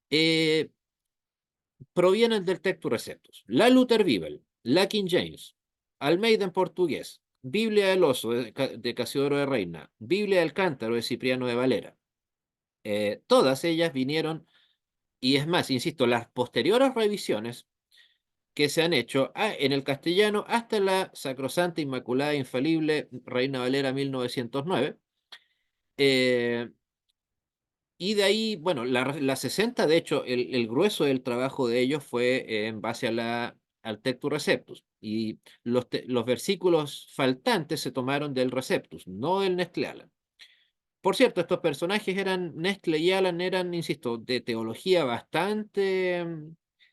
eh, provienen del Textus Receptus. La Luther Bible, la King James, Almeida en portugués, Biblia del Oso de Casiodoro de Reina, Biblia del Cántaro de Cipriano de Valera. Todas ellas vinieron, y es más, insisto, las posteriores revisiones que se han hecho en el castellano hasta la Sacrosanta Inmaculada Infalible Reina Valera 1909. eh, Y de ahí, bueno, la 60, de hecho, el grueso del trabajo de ellos fue en base al Textus Receptus. Y los versículos faltantes se tomaron del Receptus, no del Nestle Aland. Por cierto, estos personajes Nestle y Aland eran, insisto, de teología bastante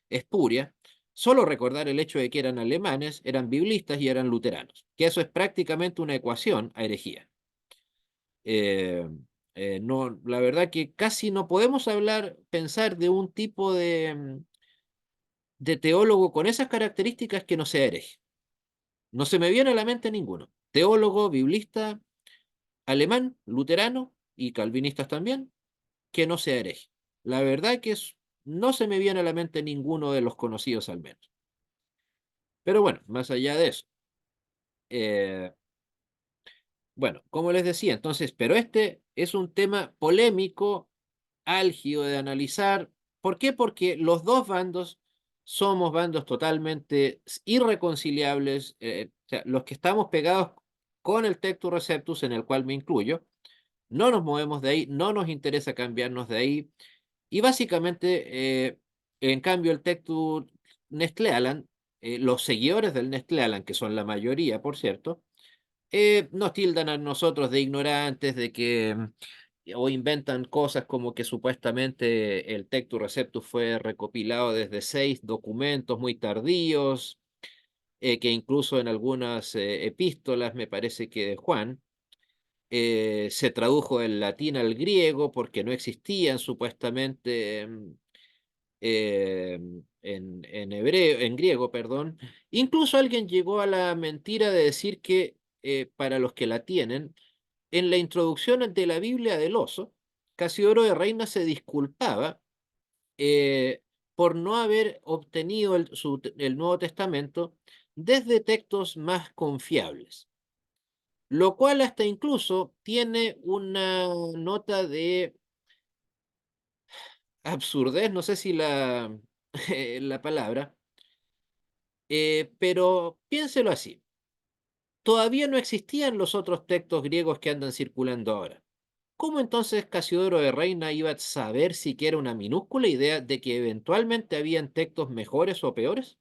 espuria. Solo recordar el hecho de que eran alemanes, eran biblistas y eran luteranos, que eso es prácticamente una ecuación a herejía. Eh, no, la verdad que casi no podemos pensar de un tipo de teólogo con esas características que no sea hereje. No se me viene a la mente ninguno. Teólogo, biblista, alemán, luterano y calvinistas también, que no sea hereje. La verdad que no se me viene a la mente ninguno de los conocidos al menos. Pero bueno, más allá de eso. eh, bueno, como les decía, entonces, pero este es un tema polémico álgido de analizar. ¿Por qué? Porque los dos bandos somos bandos totalmente irreconciliables. O sea, los que estamos pegados con el Textus Receptus, en el cual me incluyo, no nos movemos de ahí, no nos interesa cambiarnos de ahí. Y básicamente, en cambio, el Textus Nestle Aland, los seguidores del Nestle Aland, que son la mayoría, por cierto, nos tildan a nosotros de ignorantes, de que o inventan cosas como que supuestamente el Textus Receptus fue recopilado desde 6 documentos muy tardíos, que incluso en algunas epístolas, me parece que de Juan, se tradujo del latín al griego porque no existían supuestamente en hebreo, en griego, perdón. Incluso alguien llegó a la mentira de decir que para los que la tienen, en la introducción de la Biblia del Oso, Casiodoro de Reina se disculpaba por no haber obtenido el Nuevo Testamento desde textos más confiables, lo cual hasta incluso tiene una nota de absurdez, no sé si la palabra, pero piénselo así. Todavía no existían los otros textos griegos que andan circulando ahora. ¿Cómo entonces Casiodoro de Reina iba a saber siquiera una minúscula idea de que eventualmente habían textos mejores o peores?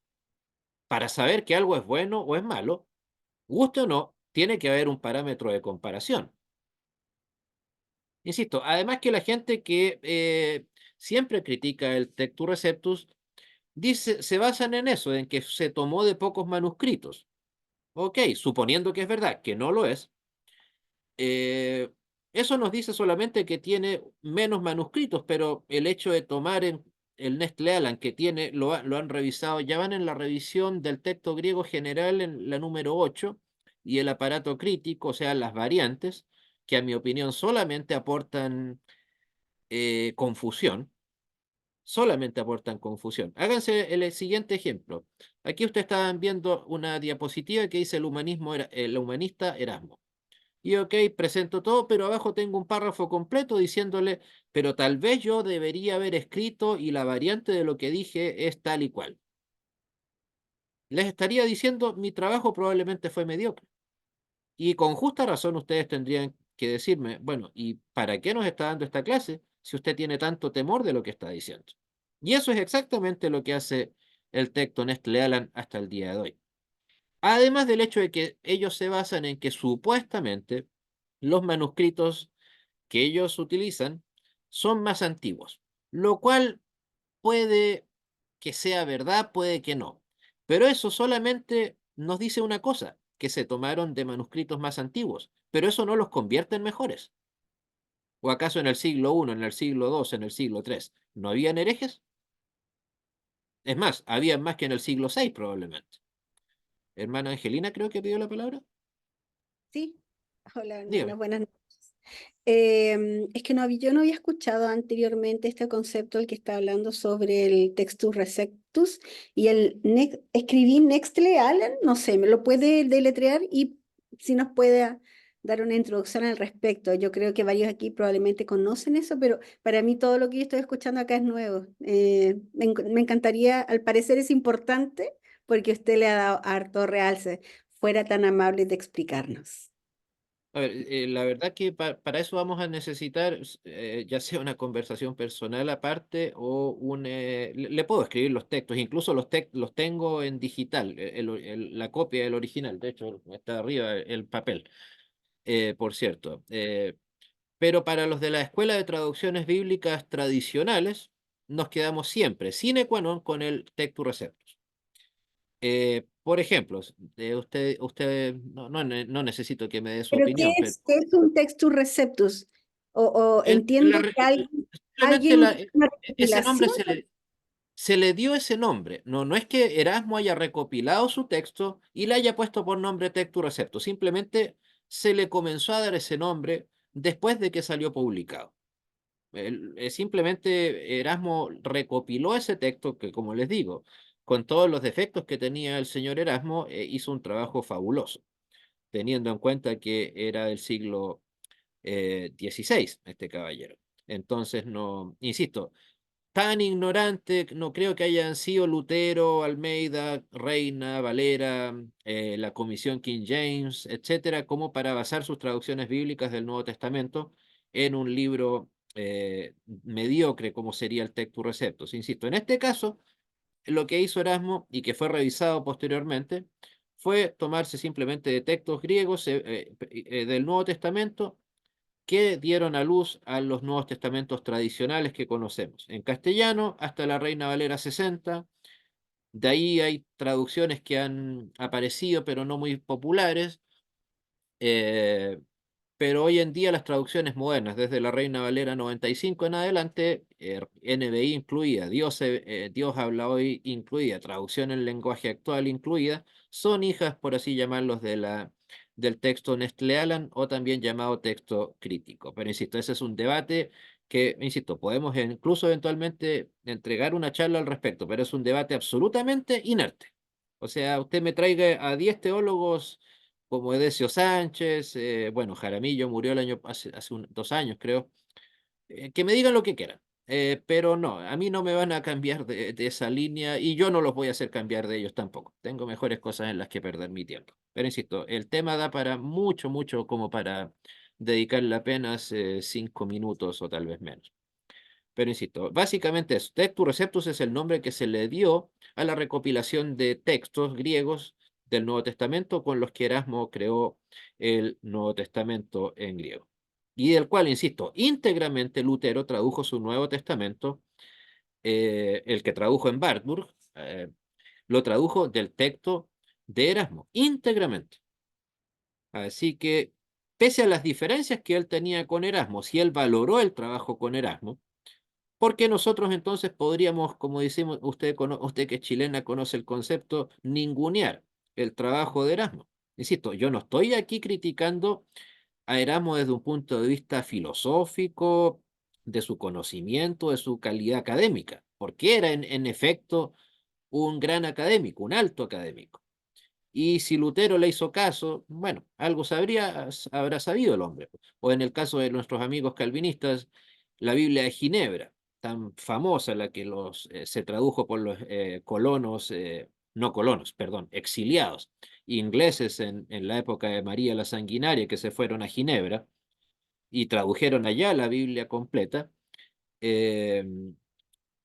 Para saber que algo es bueno o es malo, guste o no, tiene que haber un parámetro de comparación. Insisto, además que la gente que siempre critica el Tectus Receptus dice, se basan en eso, en que se tomó de pocos manuscritos. Ok, suponiendo que es verdad, que no lo es, eh, eso nos dice solamente que tiene menos manuscritos, pero el hecho de tomar en el Nestle Aland que tiene, lo han revisado, ya van en la revisión del texto griego general en la número 8 y el aparato crítico, o sea, las variantes, que a mi opinión confusión, solamente aportan confusión. Háganse el siguiente ejemplo. Aquí ustedes estaban viendo una diapositiva que dice el humanista Erasmo. Y ok, presento todo, pero abajo tengo un párrafo completo diciéndole, pero tal vez yo debería haber escrito y la variante de lo que dije es tal y cual. Les estaría diciendo, mi trabajo probablemente fue mediocre. Y con justa razón ustedes tendrían que decirme, bueno, ¿y para qué nos está dando esta clase si usted tiene tanto temor de lo que está diciendo? Y eso es exactamente lo que hace el texto Nestle Aland hasta el día de hoy. Además del hecho de que ellos se basan en que supuestamente los manuscritos que ellos utilizan son más antiguos, lo cual puede que sea verdad, puede que no. Pero eso solamente nos dice una cosa, que se tomaron de manuscritos más antiguos, pero eso no los convierte en mejores. ¿O acaso en el siglo I, en el siglo II, en el siglo III, no habían herejes? Es más, había más que en el siglo VI probablemente. Hermana Angelina creo que pidió la palabra. Sí, hola hermano, Dígame. buenas noches. Es que yo no había escuchado anteriormente este concepto el que está hablando sobre el Textus Receptus y escribí Nextle Allen, no sé, ¿me lo puede deletrear? Y si nos puede dar una introducción al respecto. Yo creo que varios aquí probablemente conocen eso, pero para mí todo lo que yo estoy escuchando acá es nuevo. Me encantaría, al parecer es importante porque usted le ha dado harto realce. Fuera tan amable de explicarnos. A ver, la verdad que para eso vamos a necesitar ya sea una conversación personal aparte o le puedo escribir los textos, incluso los tengo en digital, la copia del original, de hecho está arriba el papel, por cierto. Pero para los de la Escuela de Traducciones Bíblicas tradicionales, nos quedamos siempre sine qua non con el Tectus Receptus. Por ejemplo, usted no necesito que me dé su ¿Pero opinión, pero qué es un Textus Receptus? O la entiendo que simplemente alguien hizo una ese nombre recopilación. se le dio ese nombre. No, no es que Erasmo haya recopilado su texto y le haya puesto por nombre Tectus Receptus. Simplemente se le comenzó a dar ese nombre después de que salió publicado. Simplemente Erasmo recopiló ese texto que, como les digo, con todos los defectos que tenía el señor Erasmo, hizo un trabajo fabuloso, teniendo en cuenta que era del siglo XVI, este caballero. Entonces, no, insisto, tan ignorante, no creo que hayan sido Lutero, Almeida, Reina, Valera, la Comisión King James, etcétera, como para basar sus traducciones bíblicas del Nuevo Testamento en un libro mediocre como sería el Tectus Receptus. Insisto, en este caso, lo que hizo Erasmo y que fue revisado posteriormente fue tomarse simplemente de textos griegos del Nuevo Testamento que dieron a luz a los Nuevos Testamentos tradicionales que conocemos. En castellano, hasta la Reina Valera 60, De ahí hay traducciones que han aparecido, pero no muy populares. eh, pero hoy en día las traducciones modernas, desde la Reina Valera 95 en adelante, NBI incluida, Dios habla hoy incluida, traducción en lenguaje actual incluida, son hijas, por así llamarlos, del texto Nestle Aland o también llamado texto crítico. Pero insisto, ese es un debate que, insisto, podemos incluso eventualmente entregar una charla al respecto, pero es un debate absolutamente inerte. O sea, usted me traiga a 10 teólogos como Edesio Sánchez, bueno, Jaramillo murió hace 2 años, creo, que me digan lo que quieran. Pero no, a mí no me van a cambiar de esa línea y yo no los voy a hacer cambiar de ellos tampoco. Tengo mejores cosas en las que perder mi tiempo. Pero insisto, el tema da para mucho, mucho como para dedicarle apenas 5 minutos o tal vez menos. Pero insisto, básicamente es Textus Receptus es el nombre que se le dio a la recopilación de textos griegos del Nuevo Testamento con los que Erasmo creó el Nuevo Testamento en griego. Y del cual, insisto, íntegramente Lutero tradujo su Nuevo Testamento, el que tradujo en Wartburg, lo tradujo del texto de Erasmo, íntegramente. Así que, pese a las diferencias que él tenía con Erasmo, si él valoró el trabajo con Erasmo, porque nosotros entonces podríamos, como decimos, usted que es chilena conoce el concepto, ningunear el trabajo de Erasmo. Insisto, yo no estoy aquí criticando a Erasmo desde un punto de vista filosófico, de su conocimiento, de su calidad académica, porque era en efecto un gran académico, un alto académico. Y si Lutero le hizo caso, bueno, algo habrá sabido el hombre. O en el caso de nuestros amigos calvinistas, la Biblia de Ginebra, tan famosa, la que se tradujo por los colonos, no colonos, perdón, exiliados ingleses en la época de María la Sanguinaria, que se fueron a Ginebra y tradujeron allá la Biblia completa. eh,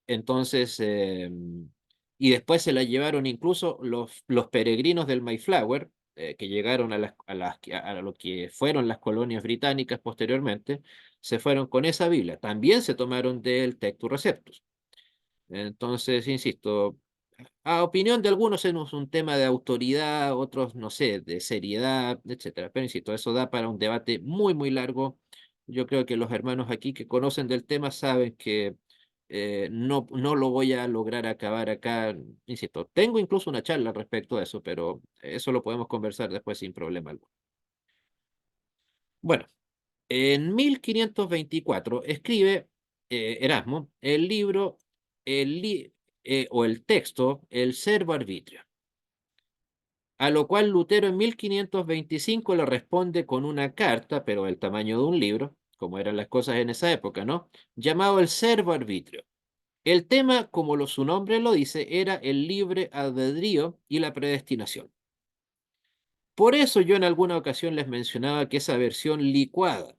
entonces, y después se la llevaron incluso los peregrinos del Mayflower, que llegaron a lo que fueron las colonias británicas posteriormente, se fueron con esa Biblia. También se tomaron del Textus Receptus. Entonces, insisto, a opinión de algunos es un tema de autoridad, otros, no sé, de seriedad, etcétera. Pero insisto, eso da para un debate muy, muy largo. Yo creo que los hermanos aquí que conocen del tema saben que no lo voy a lograr acabar acá. Insisto, tengo incluso una charla respecto a eso, pero eso lo podemos conversar después sin problema alguno. Bueno, en 1524 escribe Erasmo el libro o el texto El Servo Arbitrio, a lo cual Lutero en 1525 le responde con una carta, pero del tamaño de un libro, como eran las cosas en esa época, ¿no? Llamado El Servo Arbitrio. El tema, como su nombre lo dice, era el libre albedrío y la predestinación. Por eso yo en alguna ocasión les mencionaba que esa versión licuada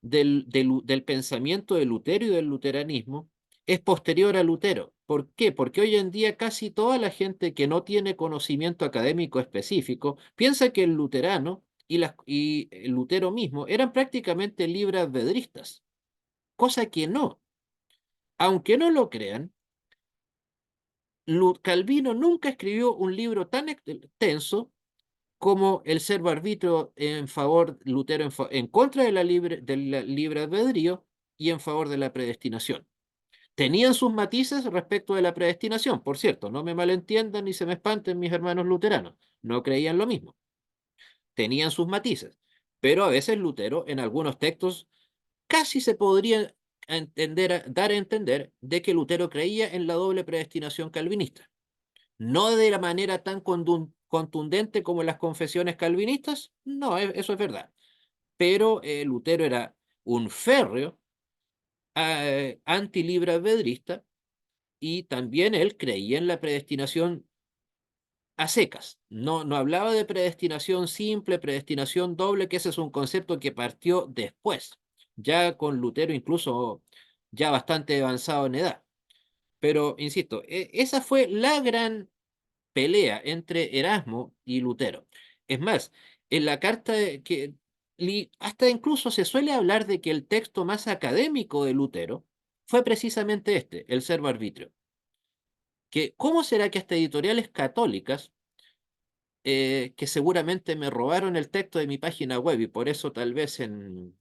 del pensamiento de Lutero y del luteranismo es posterior a Lutero. ¿Por qué? Porque hoy en día casi toda la gente que no tiene conocimiento académico específico piensa que el luterano y el Lutero mismo eran prácticamente libre albedristas, cosa que no. Aunque no lo crean, Calvino nunca escribió un libro tan extenso como el servo arbitrio en favor, Lutero en contra del libre albedrío y en favor de la predestinación. Tenían sus matices respecto de la predestinación, por cierto, no me malentiendan ni se me espanten mis hermanos luteranos, no creían lo mismo. Tenían sus matices, pero a veces Lutero en algunos textos casi se podría dar a entender de que Lutero creía en la doble predestinación calvinista. No de la manera tan contundente como en las confesiones calvinistas, no, eso es verdad. Pero Lutero era un férreo anti-libre albedrista y también él creía en la predestinación a secas. No hablaba de predestinación simple, predestinación doble, que ese es un concepto que partió después, ya con Lutero incluso ya bastante avanzado en edad. Pero, insisto, esa fue la gran pelea entre Erasmo y Lutero. Es más, en la carta hasta incluso se suele hablar de que el texto más académico de Lutero fue precisamente este, el Servo Arbitrio. que ¿cómo será que hasta editoriales católicas, que seguramente me robaron el texto de mi página web y por eso tal vez en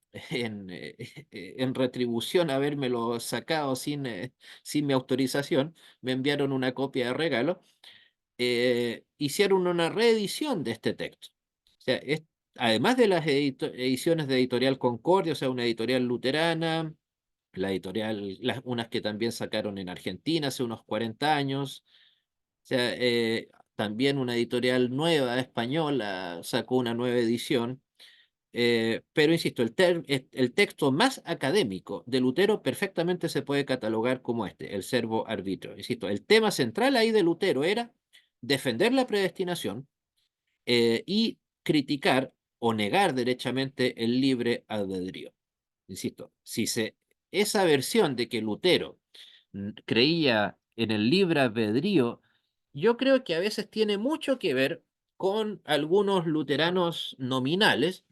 retribución habérmelo sacado sin mi autorización, me enviaron una copia de regalo, hicieron una reedición de este texto? O sea, además de las ediciones de Editorial Concordia, o sea, una editorial luterana, la editorial, unas que también sacaron en Argentina hace unos 40 años, o sea, también una editorial nueva, española, sacó una nueva edición. Pero insisto, el texto más académico de Lutero perfectamente se puede catalogar como el servo arbitrio. Insisto, el tema central ahí de Lutero era defender la predestinación, y criticar o negar derechamente el libre albedrío. Insisto, esa versión de que Lutero creía en el libre albedrío, yo creo que a veces tiene mucho que ver con algunos luteranos nominales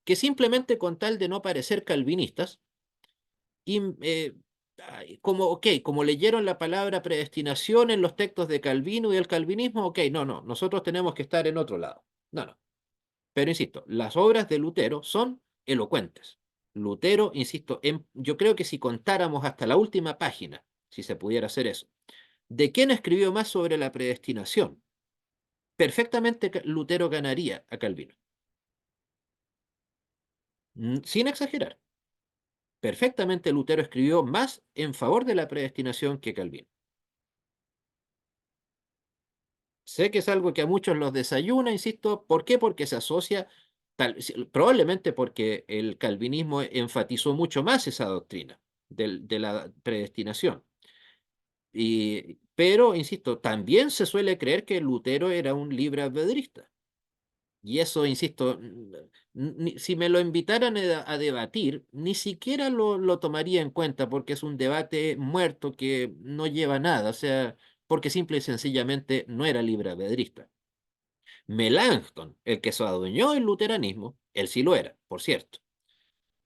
que simplemente con tal de no parecer calvinistas, y, como leyeron la palabra predestinación en los textos de Calvino y el calvinismo, no, nosotros tenemos que estar en otro lado. No, no. Pero insisto, las obras de Lutero son elocuentes. Lutero, insisto, yo creo que si contáramos hasta la última página, si se pudiera hacer eso, de quién escribió más sobre la predestinación, perfectamente Lutero ganaría a Calvino. Sin exagerar. Perfectamente Lutero escribió más en favor de la predestinación que Calvino. Sé que es algo que a muchos los desayuna, insisto. ¿Por qué? Porque se asocia, probablemente porque el calvinismo enfatizó mucho más esa doctrina de la predestinación. Pero, insisto, también se suele creer que Lutero era un libre albedrista. Y eso, insisto, si me lo invitaran a debatir, ni siquiera lo tomaría en cuenta porque es un debate muerto que no lleva a nada, o sea, porque simple y sencillamente no era libre albedrista. Melanchthon, el que se adueñó del luteranismo, él sí lo era, por cierto,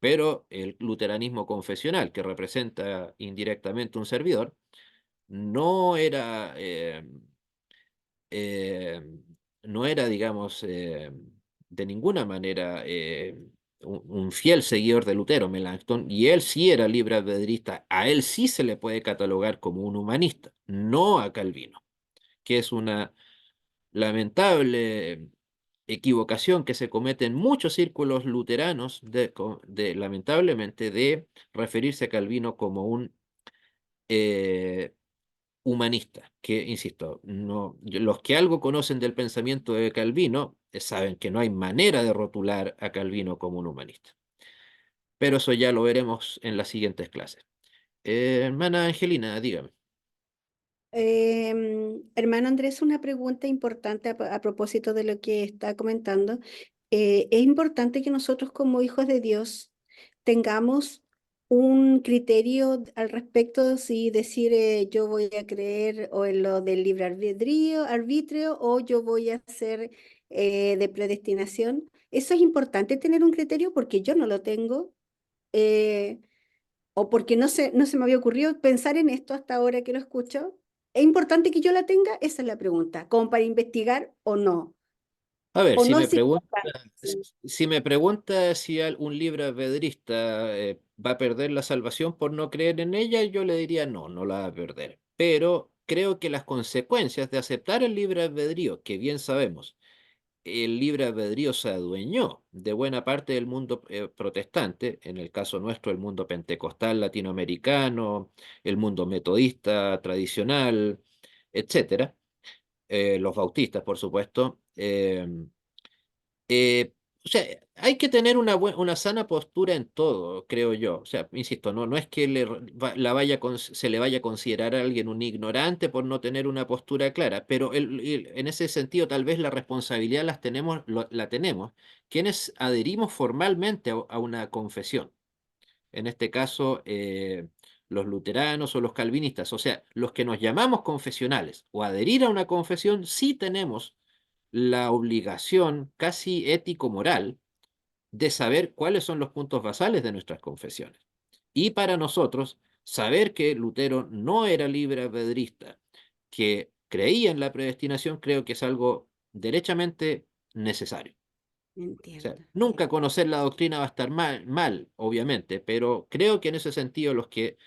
pero el luteranismo confesional, que representa indirectamente un servidor, no era, eh, no era, digamos, de ninguna manera un fiel seguidor de Lutero, Melanchthon, y él sí era libre albedrista, a él sí se le puede catalogar como un humanista, no a Calvino, que es una lamentable equivocación que se comete en muchos círculos luteranos, lamentablemente, de referirse a Calvino como un eh, humanista, que, insisto, no, los que algo conocen del pensamiento de Calvino saben que no hay manera de rotular a Calvino como un humanista. Pero eso ya lo veremos en las siguientes clases. Hermana Angelina, dígame. Hermano Andrés, una pregunta importante a propósito de lo que está comentando. Es importante que nosotros como hijos de Dios tengamos un criterio al respecto, si decir yo voy a creer o en lo del libre arbitrio o yo voy a hacer de predestinación. Eso es importante tener un criterio porque yo no lo tengo. eh, o porque no se me había ocurrido pensar en esto hasta ahora que lo escucho. ¿Es importante que yo la tenga? Esa es la pregunta, como para investigar o no. A ver, O si no me es pregunta, importante. si me pregunta si un libre albedrista va a perder la salvación por no creer en ella, yo le diría no, no la va a perder. Pero creo que las consecuencias de aceptar el libre albedrío, que bien sabemos, el libre albedrío se adueñó de buena parte del mundo protestante, en el caso nuestro, el mundo pentecostal latinoamericano, el mundo metodista tradicional, etcétera, los bautistas, por supuesto. Eh, o sea, hay que tener una sana postura en todo, creo yo. O sea, insisto, no es que se le vaya a considerar a alguien un ignorante por no tener una postura clara, pero en ese sentido tal vez la responsabilidad la tenemos quienes adherimos formalmente a una confesión. En este caso, los luteranos o los calvinistas. O sea, los que nos llamamos confesionales o adherir a una confesión, sí tenemos la obligación casi ético-moral de saber cuáles son los puntos basales de nuestras confesiones. Y para nosotros, saber que Lutero no era libre albedrista, que creía en la predestinación, creo que es algo derechamente necesario. O sea, Entiendo. nunca conocer la doctrina va a estar mal, obviamente, pero creo que en ese sentido los que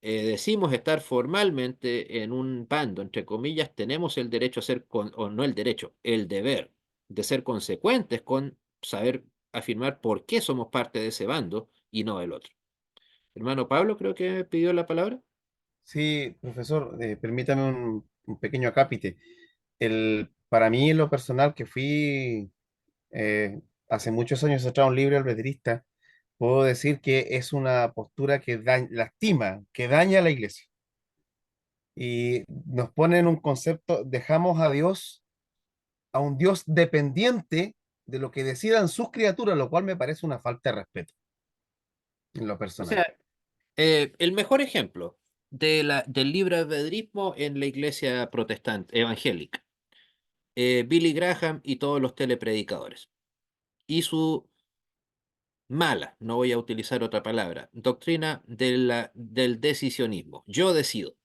decimos estar formalmente en un bando, entre comillas, tenemos el derecho a ser, o no el derecho, el deber de ser consecuentes con saber afirmar por qué somos parte de ese bando y no del otro. Hermano Pablo, creo que pidió la palabra. Sí, profesor, permítame un pequeño acápite. Para mí, en lo personal, que fui hace muchos años atrás un libre albedrista, puedo decir que es una postura que lastima, que daña a la iglesia. Y nos pone en un concepto, dejamos a un Dios dependiente de lo que decidan sus criaturas, lo cual me parece una falta de respeto en lo O personal. sea, el mejor ejemplo del libre albedrismo en la iglesia protestante, evangélica, Billy Graham y todos los telepredicadores. Y su mala, no voy a utilizar otra palabra, doctrina del decisionismo. Yo decido.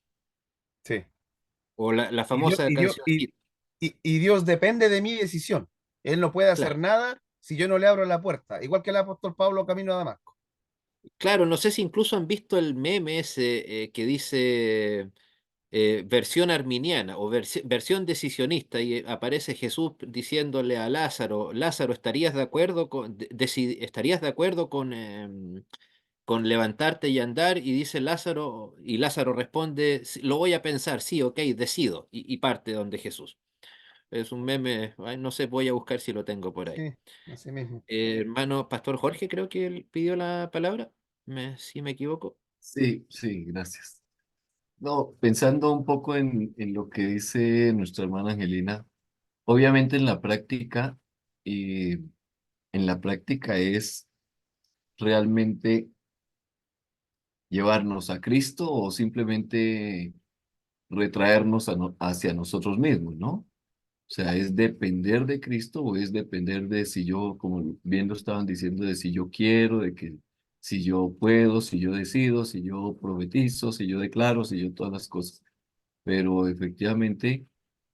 Sí. O la Y Dios, famosa cancioncita. y Dios depende de mi decisión. Él no puede hacer Claro, nada si yo no le abro la puerta, igual que el apóstol Pablo camino a Damasco. claro, no sé si incluso han visto el meme ese que dice versión arminiana o versión decisionista y aparece Jesús diciéndole a Lázaro, Lázaro, ¿estarías de acuerdo estarías de acuerdo con levantarte y andar? Y dice Lázaro, y Lázaro responde, "Sí, lo voy a pensar, sí, ok, decido", y parte donde Jesús. Es un meme, ay, no sé, voy a buscar si lo tengo por ahí. Sí, así mismo. Hermano Pastor Jorge, creo que él pidió la palabra, si me equivoco. Sí, sí, gracias. No, pensando un poco en lo que dice nuestra hermana Angelina, obviamente eh, en la práctica es realmente llevarnos a Cristo o simplemente retraernos hacia nosotros mismos, ¿no? O sea, es depender de Cristo o es depender de si yo, como bien lo estaban diciendo, de si yo quiero, de que si yo puedo, si yo decido, si yo profetizo, si yo declaro, si yo todas las cosas. Pero efectivamente,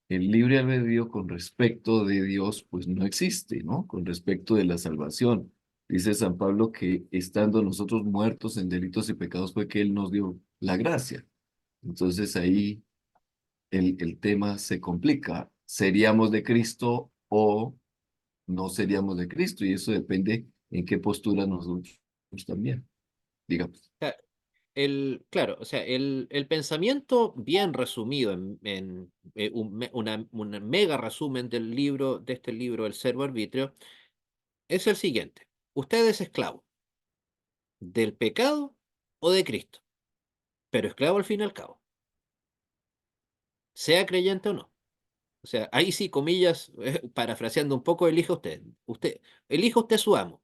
el libre albedrío con respecto de Dios, pues no existe, ¿no? Con respecto de la salvación. Dice San Pablo que estando nosotros muertos en delitos y pecados fue que Él nos dio la gracia. Entonces ahí el tema se complica. ¿Seríamos de Cristo o no seríamos de Cristo? Y eso depende en qué postura nosotros también, digamos. Sea, claro, o sea, el pensamiento bien resumido en un mega resumen del libro, de este libro, El Servo Arbitrio, es el siguiente. Usted es esclavo del pecado o de Cristo, pero esclavo al fin y al cabo, sea creyente o no. O sea, ahí sí, comillas, parafraseando un poco, elija usted. Elija usted su amo,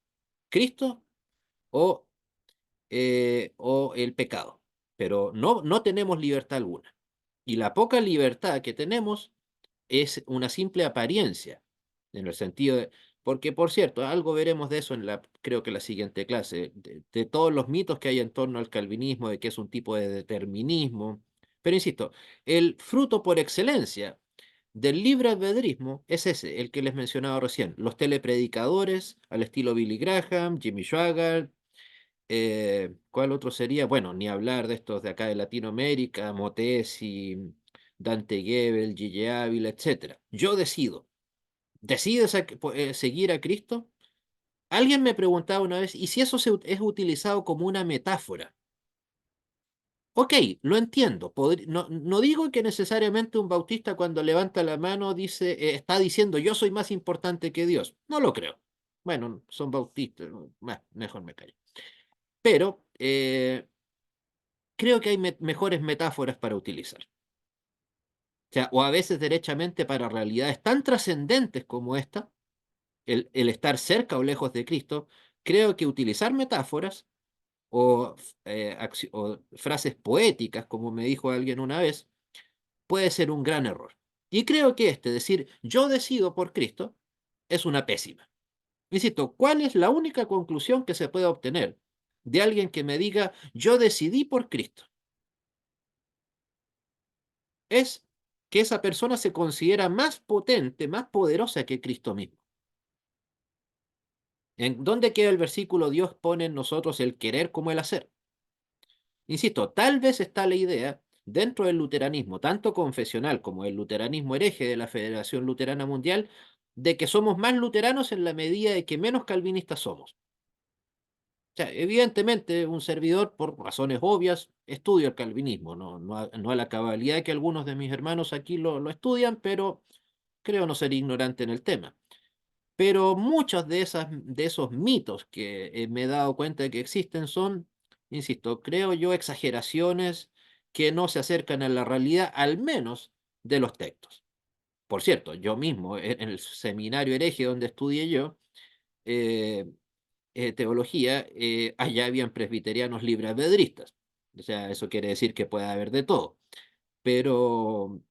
Cristo o, o el pecado. Pero no tenemos libertad alguna. Y la poca libertad que tenemos es una simple apariencia, en el sentido de, porque por cierto, algo veremos de eso creo que la siguiente clase, de todos los mitos que hay en torno al calvinismo, de que es un tipo de determinismo. Pero insisto, el fruto por excelencia del libre albedrismo es ese, el que les mencionaba recién, los telepredicadores al estilo Billy Graham, Jimmy Swaggart, ¿cuál otro sería? Bueno, ni hablar de estos de acá de Latinoamérica, Motesi, Dante Gebel, Gigi Ávila, etcétera. Yo decido. ¿Decides seguir a Cristo? Alguien me preguntaba una vez, ¿y si eso es utilizado como una metáfora? Ok, lo entiendo. No digo que necesariamente un bautista cuando levanta la mano está diciendo yo soy más importante que Dios. No lo creo. Bueno, son bautistas. Mejor me callo. Pero creo que hay mejores metáforas para utilizar. O sea, o a veces derechamente para realidades tan trascendentes como esta, el estar cerca o lejos de Cristo, creo que utilizar metáforas o frases poéticas, como me dijo alguien una vez, puede ser un gran error. Y creo que decir yo decido por Cristo, es una pésima. Insisto, ¿cuál es la única conclusión que se puede obtener de alguien que me diga yo decidí por Cristo? Es que esa persona se considera más potente, más poderosa que Cristo mismo. ¿En dónde queda el versículo? Dios pone en nosotros el querer como el hacer. Insisto, tal vez está la idea dentro del luteranismo, tanto confesional como el luteranismo hereje de la Federación Luterana Mundial, de que somos más luteranos en la medida de que menos calvinistas somos. O sea, evidentemente un servidor, por razones obvias, estudia el calvinismo, no a la cabalidad que algunos de mis hermanos aquí lo estudian, pero creo no ser ignorante en el tema. Pero muchos de esos mitos que me he dado cuenta de que existen son, insisto, creo yo, exageraciones que no se acercan a la realidad, al menos de los textos. Por cierto, yo mismo, en el seminario hereje donde estudié yo, eh, teología, allá habían presbiterianos libre-albedristas. O sea, eso quiere decir que puede haber de todo. Pero,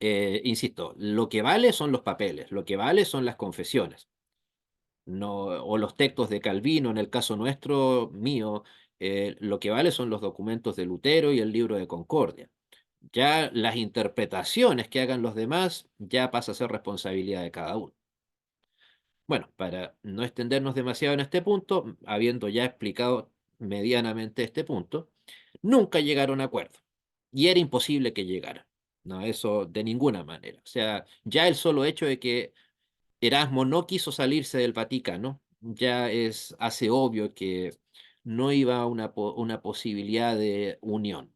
insisto, lo que vale son los papeles, lo que vale son las confesiones. No, o los textos de Calvino, en el caso nuestro, mío, lo que vale son los documentos de Lutero y el libro de Concordia. Ya las interpretaciones que hagan los demás ya pasa a ser responsabilidad de cada uno. Bueno, para no extendernos demasiado en este punto, habiendo ya explicado medianamente este punto, nunca llegaron a acuerdo. Y era imposible que llegaran. No, eso de ninguna manera. O sea, ya el solo hecho de que Erasmo no quiso salirse del Vaticano, hace obvio que no iba a una posibilidad de unión.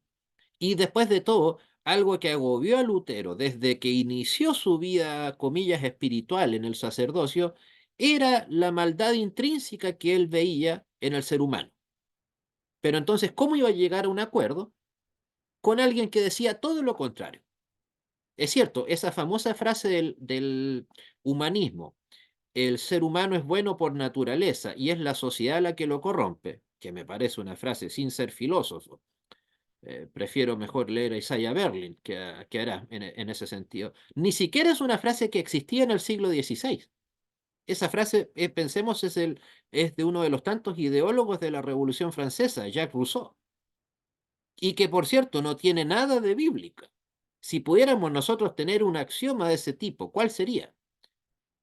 Y después de todo, algo que agobió a Lutero desde que inició su vida, comillas, espiritual en el sacerdocio, era la maldad intrínseca que él veía en el ser humano. Pero entonces, ¿cómo iba a llegar a un acuerdo con alguien que decía todo lo contrario? Es cierto, esa famosa frase del humanismo, el ser humano es bueno por naturaleza y es la sociedad la que lo corrompe, que me parece una frase sin ser filósofo. Prefiero mejor leer a Isaiah Berlin que hará en ese sentido. Ni siquiera es una frase que existía en el siglo XVI. Esa frase, pensemos, es de uno de los tantos ideólogos de la Revolución Francesa, Jacques Rousseau, y que por cierto no tiene nada de bíblica. Si pudiéramos nosotros tener un axioma de ese tipo, ¿cuál sería?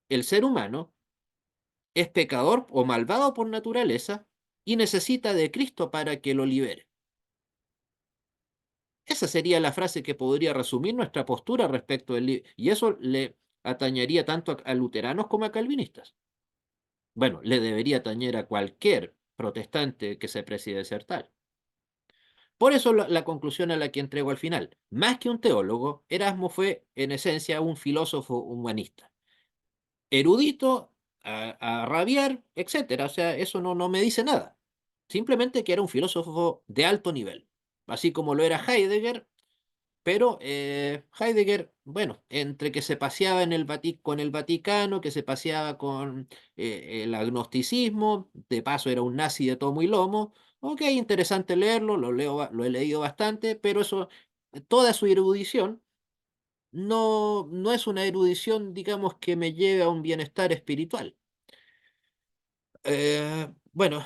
El ser humano es pecador o malvado por naturaleza y necesita de Cristo para que lo libere. Esa sería la frase que podría resumir nuestra postura respecto del libro, y eso le atañería tanto a luteranos como a calvinistas. Bueno, le debería atañer a cualquier protestante que se precie de ser tal. Por eso la conclusión a la que entrego al final, más que un teólogo, Erasmo fue en esencia un filósofo humanista, erudito, a rabiar, etcétera. O sea, eso no me dice nada. Simplemente que era un filósofo de alto nivel, así como lo era Heidegger, pero Heidegger, bueno, entre que se paseaba con el Vaticano, que se paseaba con el agnosticismo, de paso era un nazi de tomo y lomo. Ok, interesante leerlo, lo he leído bastante, pero eso, toda su erudición no es una erudición, digamos, que me lleve a un bienestar espiritual. Bueno,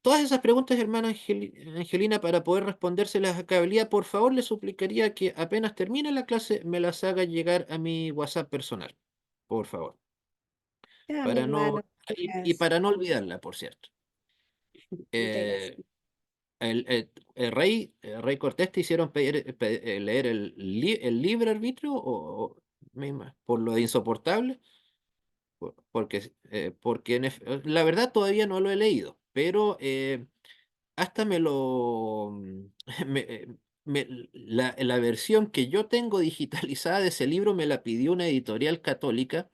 todas esas preguntas, hermana Angelina, para poder respondérselas a cabalidad, por favor, le suplicaría que apenas termine la clase me las haga llegar a mi WhatsApp personal, por favor, Ya, mi para no, hermano, y gracias. para no olvidarla, por cierto. Muchas Eh, gracias. el rey Cortés te hicieron leer el libre arbitrio por lo de insoportable. Porque la verdad todavía no lo he leído, pero hasta me, eh, la versión que yo tengo digitalizada de ese libro me la pidió una editorial católica.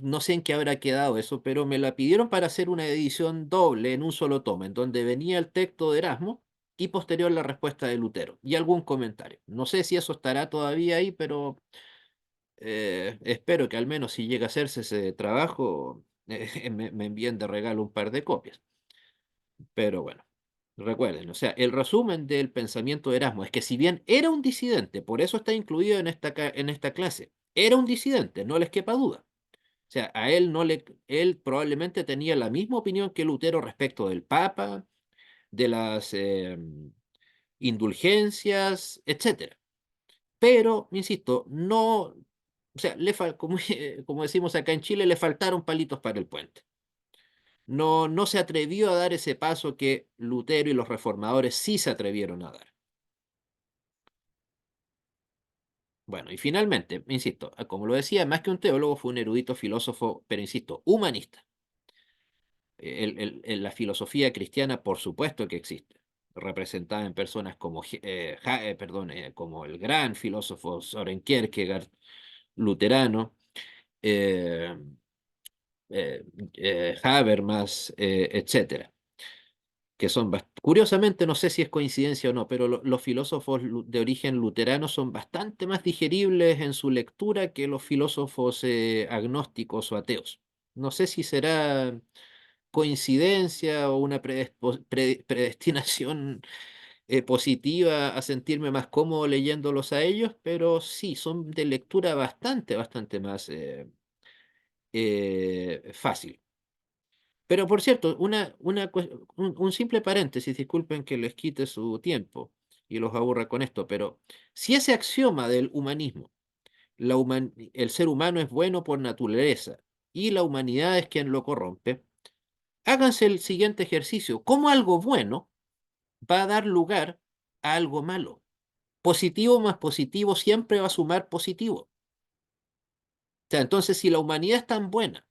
No sé en qué habrá quedado eso, pero me la pidieron para hacer una edición doble en un solo tomo, en donde venía el texto de Erasmo y posterior la respuesta de Lutero y algún comentario. No sé si eso estará todavía ahí, pero espero que al menos si llega a hacerse ese trabajo, me envíen de regalo un par de copias. Pero bueno, recuerden, o sea, el resumen del pensamiento de Erasmo es que si bien era un disidente, por eso está incluido en esta clase, era un disidente, no les quepa duda. O sea, a él no le, él probablemente tenía la misma opinión que Lutero respecto del Papa, de las indulgencias, etcétera. pero, insisto, no, o sea, como, como decimos acá en Chile, le faltaron palitos para el puente. No, no se atrevió a dar ese paso que Lutero y los reformadores sí se atrevieron a dar. Bueno, y finalmente, insisto, como lo decía, más que un teólogo, fue un erudito filósofo, pero insisto, humanista. La filosofía cristiana, por supuesto que existe, representada en personas como, como el gran filósofo Soren Kierkegaard, luterano, eh, eh, Habermas, etcétera, que son, curiosamente, no sé si es coincidencia o no, pero los filósofos de origen luterano son bastante más digeribles en su lectura que los filósofos agnósticos o ateos. No sé si será coincidencia o una predestinación positiva a sentirme más cómodo leyéndolos a ellos, pero sí, son de lectura bastante más fácil. Pero por cierto, un simple paréntesis, disculpen que les quite su tiempo y los aburra con esto, pero si ese axioma del humanismo, el ser humano es bueno por naturaleza y la humanidad es quien lo corrompe, háganse el siguiente ejercicio. ¿Cómo algo bueno va a dar lugar a algo malo? Positivo más positivo siempre va a sumar positivo. O sea, entonces, si la humanidad es tan buena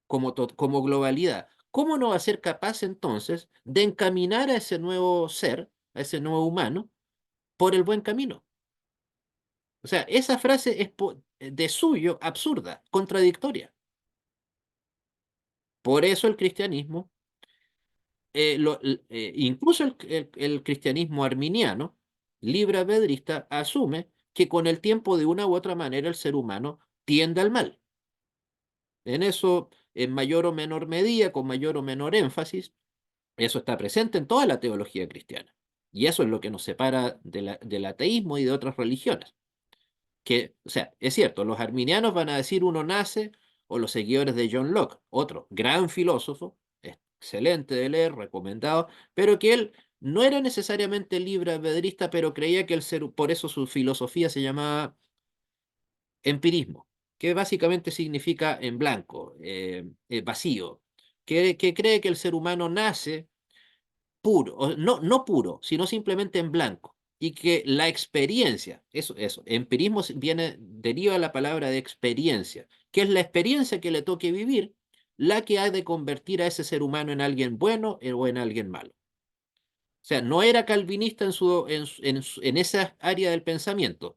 como globalidad, ¿cómo no va a ser capaz entonces de encaminar a ese nuevo ser, a ese nuevo humano, por el buen camino? O sea, esa frase es de suyo absurda, contradictoria. Por eso el cristianismo, incluso el cristianismo arminiano, libre albedrista, asume que con el tiempo, de una u otra manera, el ser humano tiende al mal. En eso, en mayor o menor medida, con mayor o menor énfasis, eso está presente en toda la teología cristiana. Y eso es lo que nos separa del ateísmo y de otras religiones. Que, o sea, es cierto, los arminianos van a decir uno nace, o los seguidores de John Locke, otro gran filósofo, excelente de leer, recomendado, pero que él no era necesariamente libre albedrista, pero creía que el ser, por eso su filosofía se llamaba empirismo, que básicamente significa en blanco, vacío, que cree que el ser humano nace puro, no puro, sino simplemente en blanco. Y que la experiencia, empirismo deriva la palabra de experiencia, que es la experiencia que le toque vivir, la que ha de convertir a ese ser humano en alguien bueno o en alguien malo. O sea, no era calvinista en esa área del pensamiento,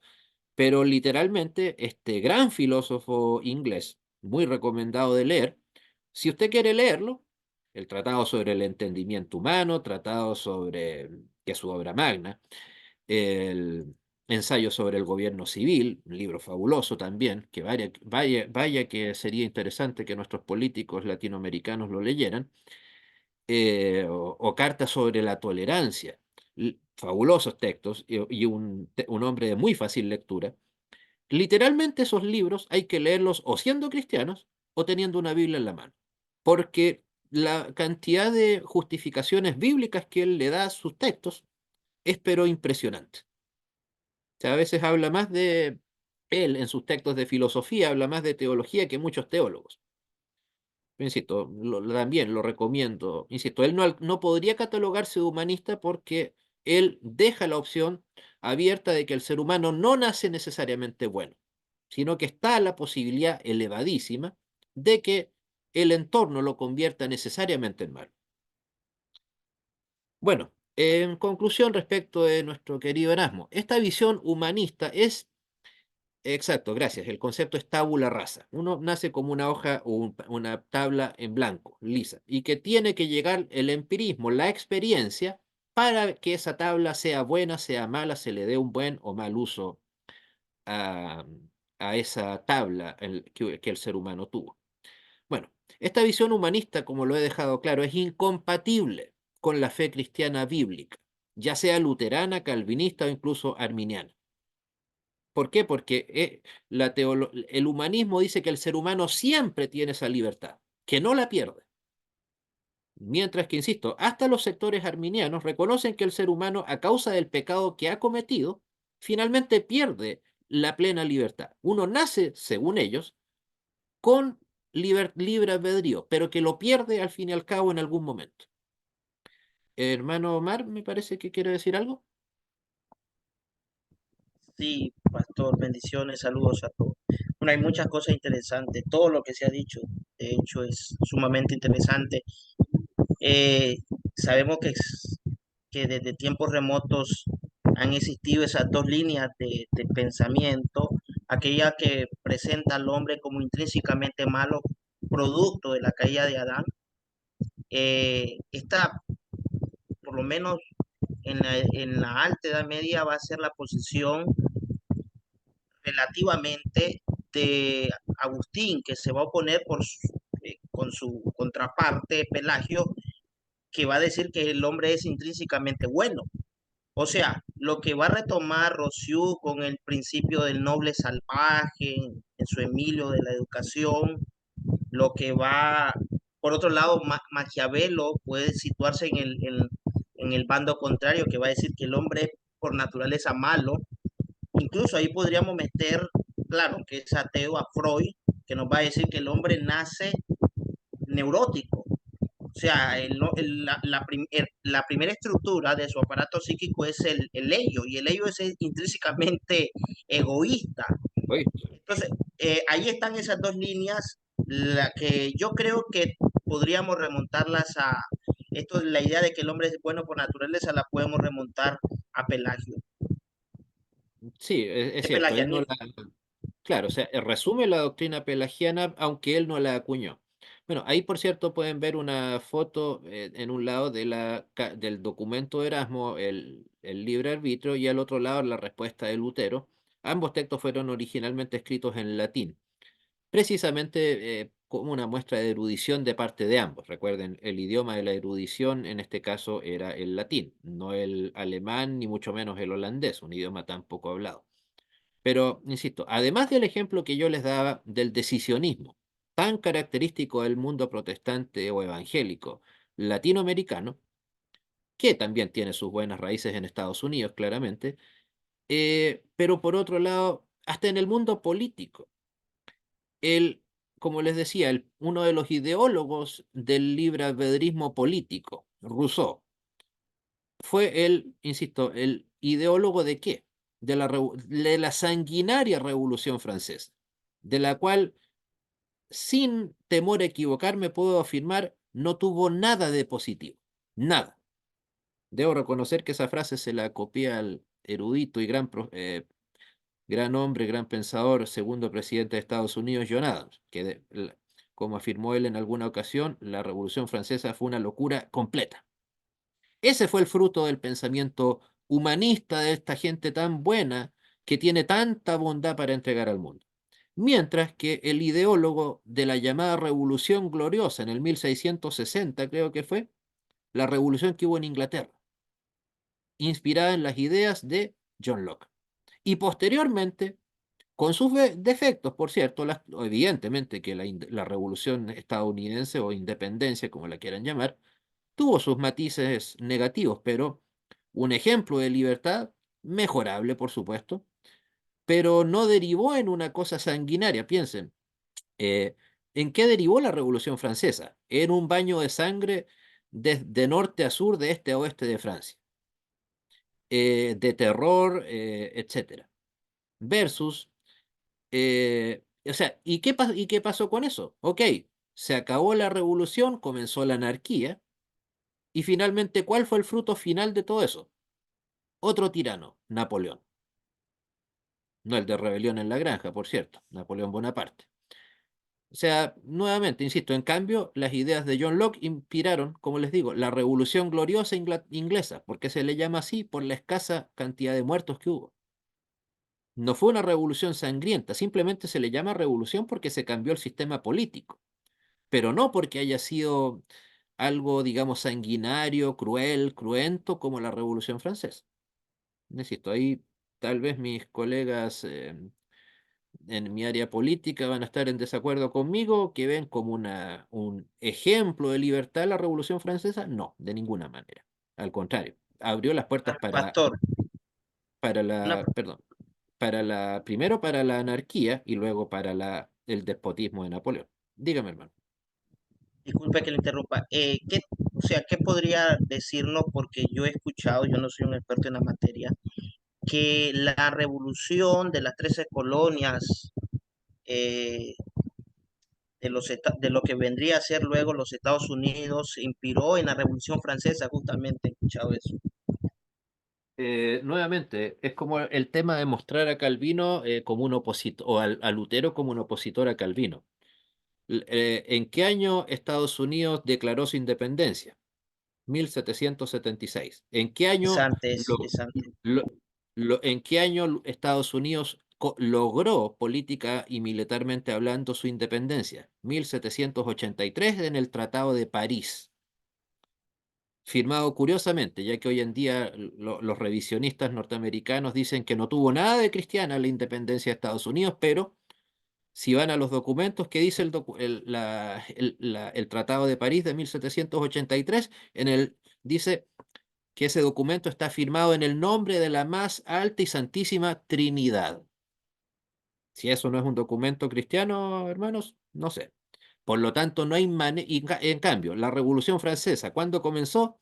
pero literalmente este gran filósofo inglés, muy recomendado de leer, si usted quiere leerlo, el Tratado sobre el Entendimiento Humano, Tratado sobre, que es su obra magna, el Ensayo sobre el Gobierno Civil, un libro fabuloso también, que vaya que sería interesante que nuestros políticos latinoamericanos lo leyeran, o Carta sobre la Tolerancia, fabulosos textos y un hombre de muy fácil lectura. Literalmente esos libros hay que leerlos o siendo cristianos o teniendo una Biblia en la mano, porque la cantidad de justificaciones bíblicas que él le da a sus textos es pero impresionante. O sea, a veces habla más de él en sus textos de filosofía, habla más de teología que muchos teólogos. Insisto, también lo recomiendo. Insisto, él no podría catalogarse de humanista porque él deja la opción abierta de que el ser humano no nace necesariamente bueno, sino que está la posibilidad elevadísima de que el entorno lo convierta necesariamente en malo. Bueno, en conclusión respecto de nuestro querido Erasmo, esta visión humanista es, exacto, gracias, el concepto es tabula rasa. Uno nace como una hoja o una tabla en blanco, lisa, y que tiene que llegar el empirismo, la experiencia, para que esa tabla sea buena, sea mala, se le dé un buen o mal uso a, a esa tabla que el ser humano tuvo. Bueno, esta visión humanista, como lo he dejado claro, es incompatible con la fe cristiana bíblica, ya sea luterana, calvinista o incluso arminiana. ¿Por qué? Porque el humanismo dice que el ser humano siempre tiene esa libertad, que no la pierde. Mientras que, insisto, hasta los sectores arminianos reconocen que el ser humano, a causa del pecado que ha cometido, finalmente pierde la plena libertad. Uno nace, según ellos, con libre albedrío, pero que lo pierde al fin y al cabo en algún momento. Hermano Omar, me parece que quiere decir algo. Sí, pastor, bendiciones, saludos a todos. Bueno, hay muchas cosas interesantes, todo lo que se ha dicho, de hecho, es sumamente interesante. Eh, Sabemos que desde tiempos remotos han existido esas dos líneas de pensamiento, aquella que presenta al hombre como intrínsecamente malo, producto de la caída de Adán. Esta, por lo menos en la alta Edad Media, va a ser la posición relativamente de Agustín, que se va a oponer con su contraparte Pelagio, que va a decir que el hombre es intrínsecamente bueno. O sea, lo que va a retomar Rousseau con el principio del noble salvaje en su Emilio de la educación, lo que va, por otro lado, Maquiavelo puede situarse en el bando contrario, que va a decir que el hombre es por naturaleza malo. Incluso ahí podríamos meter, claro, que es ateo, a Freud, que nos va a decir que el hombre nace neurótico. O sea, la primera estructura de su aparato psíquico es el ello, y el ello es intrínsecamente egoísta. Oye, Entonces, ahí están esas dos líneas, la que yo creo que podríamos remontarlas a esto, la idea de que el hombre es bueno por naturaleza, la podemos remontar a Pelagio, sí, es el cierto, él no pelagianismo. la, claro, o sea, resume la doctrina pelagiana, aunque él no la acuñó. Bueno, ahí por cierto pueden ver una foto en un lado del documento de Erasmo, el libre arbitrio, y al otro lado la respuesta de Lutero. Ambos textos fueron originalmente escritos en latín, precisamente como una muestra de erudición de parte de ambos. Recuerden, el idioma de la erudición en este caso era el latín, no el alemán ni mucho menos el holandés, un idioma tan poco hablado. Pero, insisto, además del ejemplo que yo les daba del decisionismo, tan característico del mundo protestante o evangélico latinoamericano, que también tiene sus buenas raíces en Estados Unidos, claramente, pero por otro lado, hasta en el mundo político, el, como les decía, uno de los ideólogos del libre albedrismo político, Rousseau, fue insisto, el ideólogo de qué? De la sanguinaria Revolución Francesa, de la cual, sin temor a equivocarme, puedo afirmar, no tuvo nada de positivo, nada. Debo reconocer que esa frase se la copié al erudito y gran hombre, gran pensador, segundo presidente de Estados Unidos, John Adams, que, como afirmó él en alguna ocasión, la Revolución Francesa fue una locura completa. Ese fue el fruto del pensamiento humanista de esta gente tan buena que tiene tanta bondad para entregar al mundo. Mientras que el ideólogo de la llamada Revolución Gloriosa en el 1660, creo que fue, la revolución que hubo en Inglaterra, inspirada en las ideas de John Locke. Y posteriormente, con sus defectos, por cierto, evidentemente que la revolución estadounidense o independencia, como la quieran llamar, tuvo sus matices negativos, pero un ejemplo de libertad, mejorable, por supuesto, pero no derivó en una cosa sanguinaria. Piensen, eh, ¿en qué derivó la Revolución Francesa? En un baño de sangre de norte a sur, de este a oeste de Francia, de terror, etcétera. Versus, o sea, ¿y qué pasó con eso? Ok, se acabó la revolución, comenzó la anarquía, y finalmente, ¿cuál fue el fruto final de todo eso? Otro tirano, Napoleón. No el de Rebelión en la Granja, por cierto, Napoleón Bonaparte. O sea, nuevamente, insisto, en cambio, las ideas de John Locke inspiraron, como les digo, la Revolución Gloriosa inglesa, porque se le llama así por la escasa cantidad de muertos que hubo. No fue una revolución sangrienta, simplemente se le llama revolución porque se cambió el sistema político, pero no porque haya sido algo, digamos, sanguinario, cruel, cruento como la Revolución Francesa. Insisto, ahí tal vez mis colegas en mi área política van a estar en desacuerdo conmigo, que ven como un ejemplo de libertad la Revolución Francesa. No, de ninguna manera. Al contrario, abrió las puertas Pastor, Una, perdón, primero para la anarquía y luego para el despotismo de Napoleón. Dígame, hermano. disculpe que le interrumpa. O sea, ¿qué podría decirnos? Porque yo he escuchado, yo no soy un experto en la materia, que la revolución de las 13 colonias eh, de lo que vendría a ser luego los Estados Unidos se inspiró en la Revolución Francesa, justamente he escuchado eso. Nuevamente, es como el tema de mostrar a Calvino como un opositor, o a Lutero como un opositor a Calvino. ¿En qué año Estados Unidos declaró su independencia? 1776. ¿En qué Es año, antes, es antes. lo- en qué año Estados Unidos logró política y militarmente hablando su independencia? 1783 en el Tratado de París, firmado curiosamente, ya que hoy en día los revisionistas norteamericanos dicen que no tuvo nada de cristiana la independencia de Estados Unidos, pero si van a los documentos que dice el Tratado de París de 1783, dice que ese documento está firmado en el nombre de la más alta y santísima Trinidad. Si eso no es un documento cristiano, hermanos, no sé. Por lo tanto, no hay manera. En cambio, la Revolución Francesa, ¿cuándo comenzó?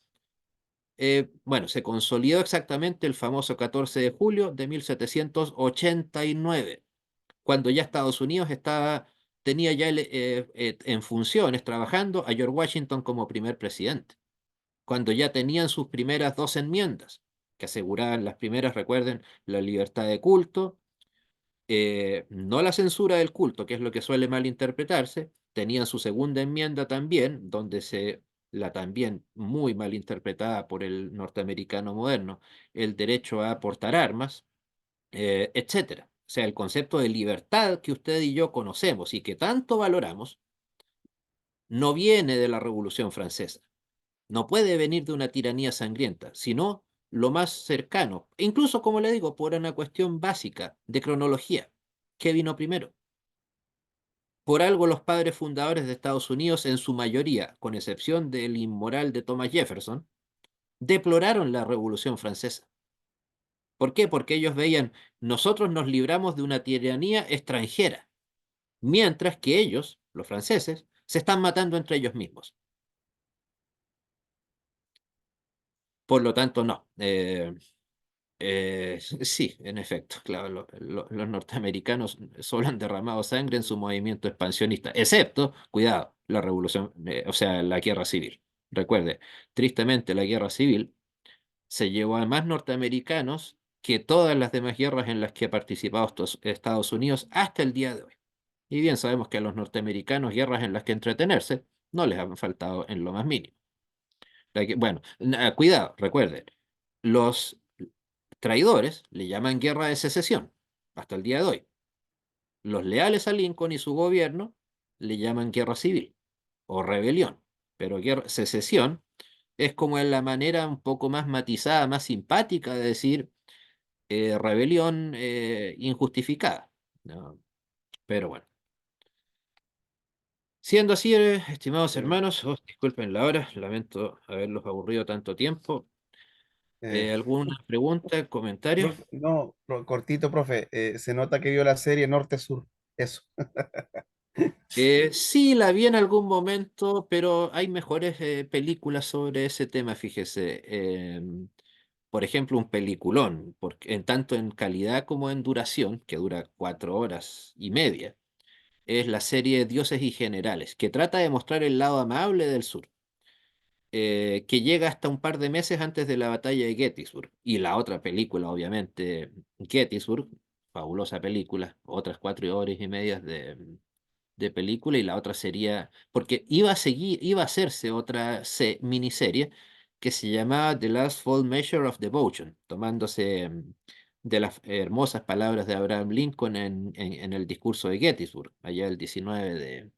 Bueno, se consolidó exactamente el famoso 14 de julio de 1789, cuando ya Estados Unidos tenía ya en funciones, trabajando a George Washington como primer presidente, cuando ya tenían sus primeras dos enmiendas, que aseguraban las primeras, recuerden, la libertad de culto, no la censura del culto, que es lo que suele malinterpretarse, tenían su segunda enmienda también, donde la también muy mal interpretada por el norteamericano moderno, el derecho a portar armas, etcétera. O sea, el concepto de libertad que usted y yo conocemos y que tanto valoramos, no viene de la Revolución Francesa, no puede venir de una tiranía sangrienta, sino lo más cercano, e incluso, como le digo, por una cuestión básica de cronología. ¿Qué vino primero? Por algo los padres fundadores de Estados Unidos, en su mayoría, con excepción del inmoral de Thomas Jefferson, deploraron la Revolución Francesa. ¿Por qué? Porque ellos veían, nosotros nos libramos de una tiranía extranjera, mientras que ellos, los franceses, se están matando entre ellos mismos. Por lo tanto, no. Sí, en efecto, claro, los norteamericanos solo han derramado sangre en su movimiento expansionista, excepto, cuidado, la revolución, o sea, la guerra civil. Recuerde, tristemente la guerra civil se llevó a más norteamericanos que todas las demás guerras en las que ha participado Estados Unidos hasta el día de hoy. Y bien sabemos que a los norteamericanos guerras en las que entretenerse no les han faltado en lo más mínimo. Bueno, cuidado, recuerden, los traidores le llaman guerra de secesión hasta el día de hoy. Los leales a Lincoln y su gobierno le llaman guerra civil o rebelión, pero secesión es como en la manera un poco más matizada, más simpática de decir rebelión injustificada, ¿no? Pero bueno. Siendo así, estimados Eh, hermanos, disculpen la hora, lamento haberlos aburrido tanto tiempo. eh, ¿Alguna pregunta, comentario? no, cortito, profe. Se nota que vio la serie Norte-Sur. Eso. Sí, la vi en algún momento, pero hay mejores películas sobre ese tema, fíjese. Por ejemplo, un peliculón, porque en tanto en calidad como en duración, que dura 4 horas y media, es la serie Dioses y Generales, que trata de mostrar el lado amable del sur, que llega hasta un par de meses antes de la batalla de Gettysburg. Y la otra película, obviamente, Gettysburg, fabulosa película, otras 4 horas y media de película, y la otra sería, porque iba a hacerse otra miniserie que se llamaba The Last Full Measure of Devotion, tomándose de las hermosas palabras de Abraham Lincoln en el discurso de Gettysburg, allá el 19 de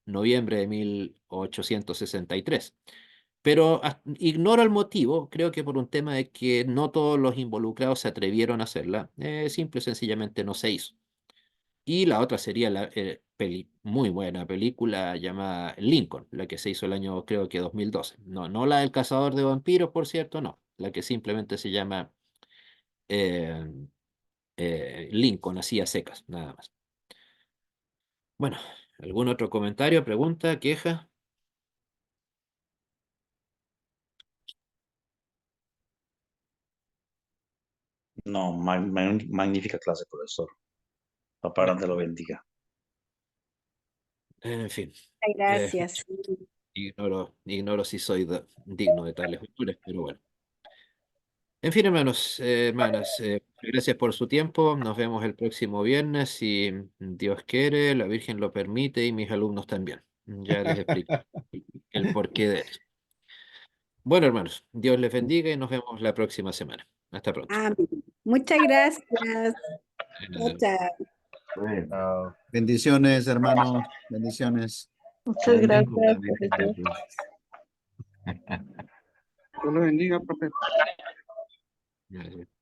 noviembre de 1863. Pero ignoro el motivo, creo que por un tema de que no todos los involucrados se atrevieron a hacerla, simple y sencillamente no se hizo. Y la otra sería la muy buena película llamada Lincoln, la que se hizo el año creo que 2012. No, no la del cazador de vampiros, por cierto, no. La que simplemente se llama eh, Lincoln, así a secas, nada más. Bueno, ¿algún otro comentario, pregunta, queja? No, magnífica clase, profesor. Papá Bueno, grande lo bendiga. en fin, Muchas eh, gracias. ignoro si soy digno de tales virtudes, pero bueno. En fin, hermanos, hermanas, gracias por su tiempo. Nos vemos el próximo viernes, si Dios quiere, la Virgen lo permite y mis alumnos también. Ya les explico el porqué de eso. Bueno, hermanos, Dios les bendiga y nos vemos la próxima semana. Hasta pronto. Amén. Muchas gracias. Chao, chao. Bueno, Ah, Bendiciones, hermanos. Bendiciones. que Muchas anden con la gracias, Virgen profesor. entonces. Dios lo bendiga, profe. Ya, ya.